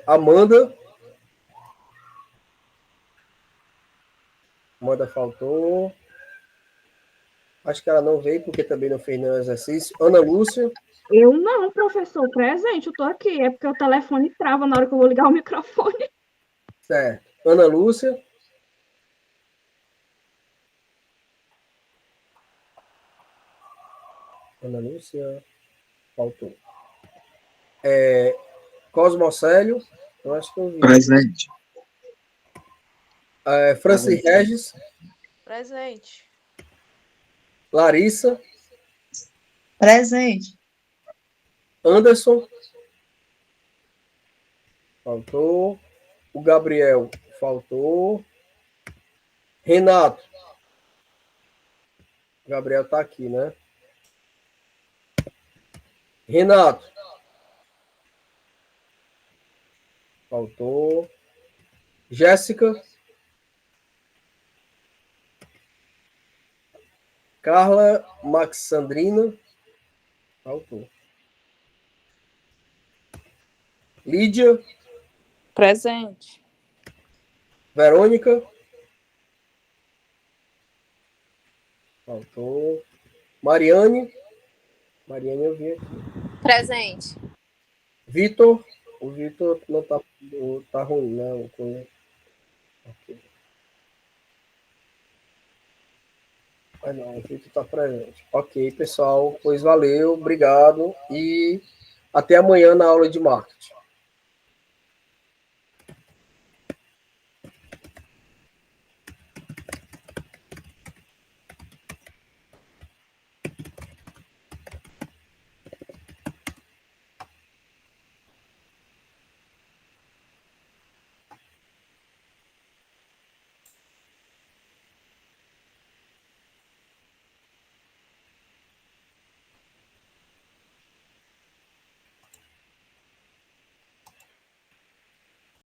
Amanda. Amanda faltou. Acho que ela não veio porque também não fez nenhum exercício. Ana Lúcia. Eu não, professor, presente, eu tô aqui. É porque o telefone trava na hora que eu vou ligar o microfone. Certo. Ana Lúcia. Ana Lúcia. Faltou. Cosmocélio. Eu acho que eu vi. Presente. Francis Regis. Presente. Larissa. Presente. Anderson. Faltou. O Gabriel. Faltou. Renato. O Gabriel tá aqui, né? Renato. Faltou. Jéssica. Carla Maxandrina. Faltou. Lídia. Presente. Verônica. Faltou. Mariane. Mariane eu vi aqui. Presente. Vitor. O Vitor não tá ruim, né? Okay. Ah, não, o Vitor está presente. Ok, pessoal. Pois valeu, obrigado. E até amanhã na aula de marketing.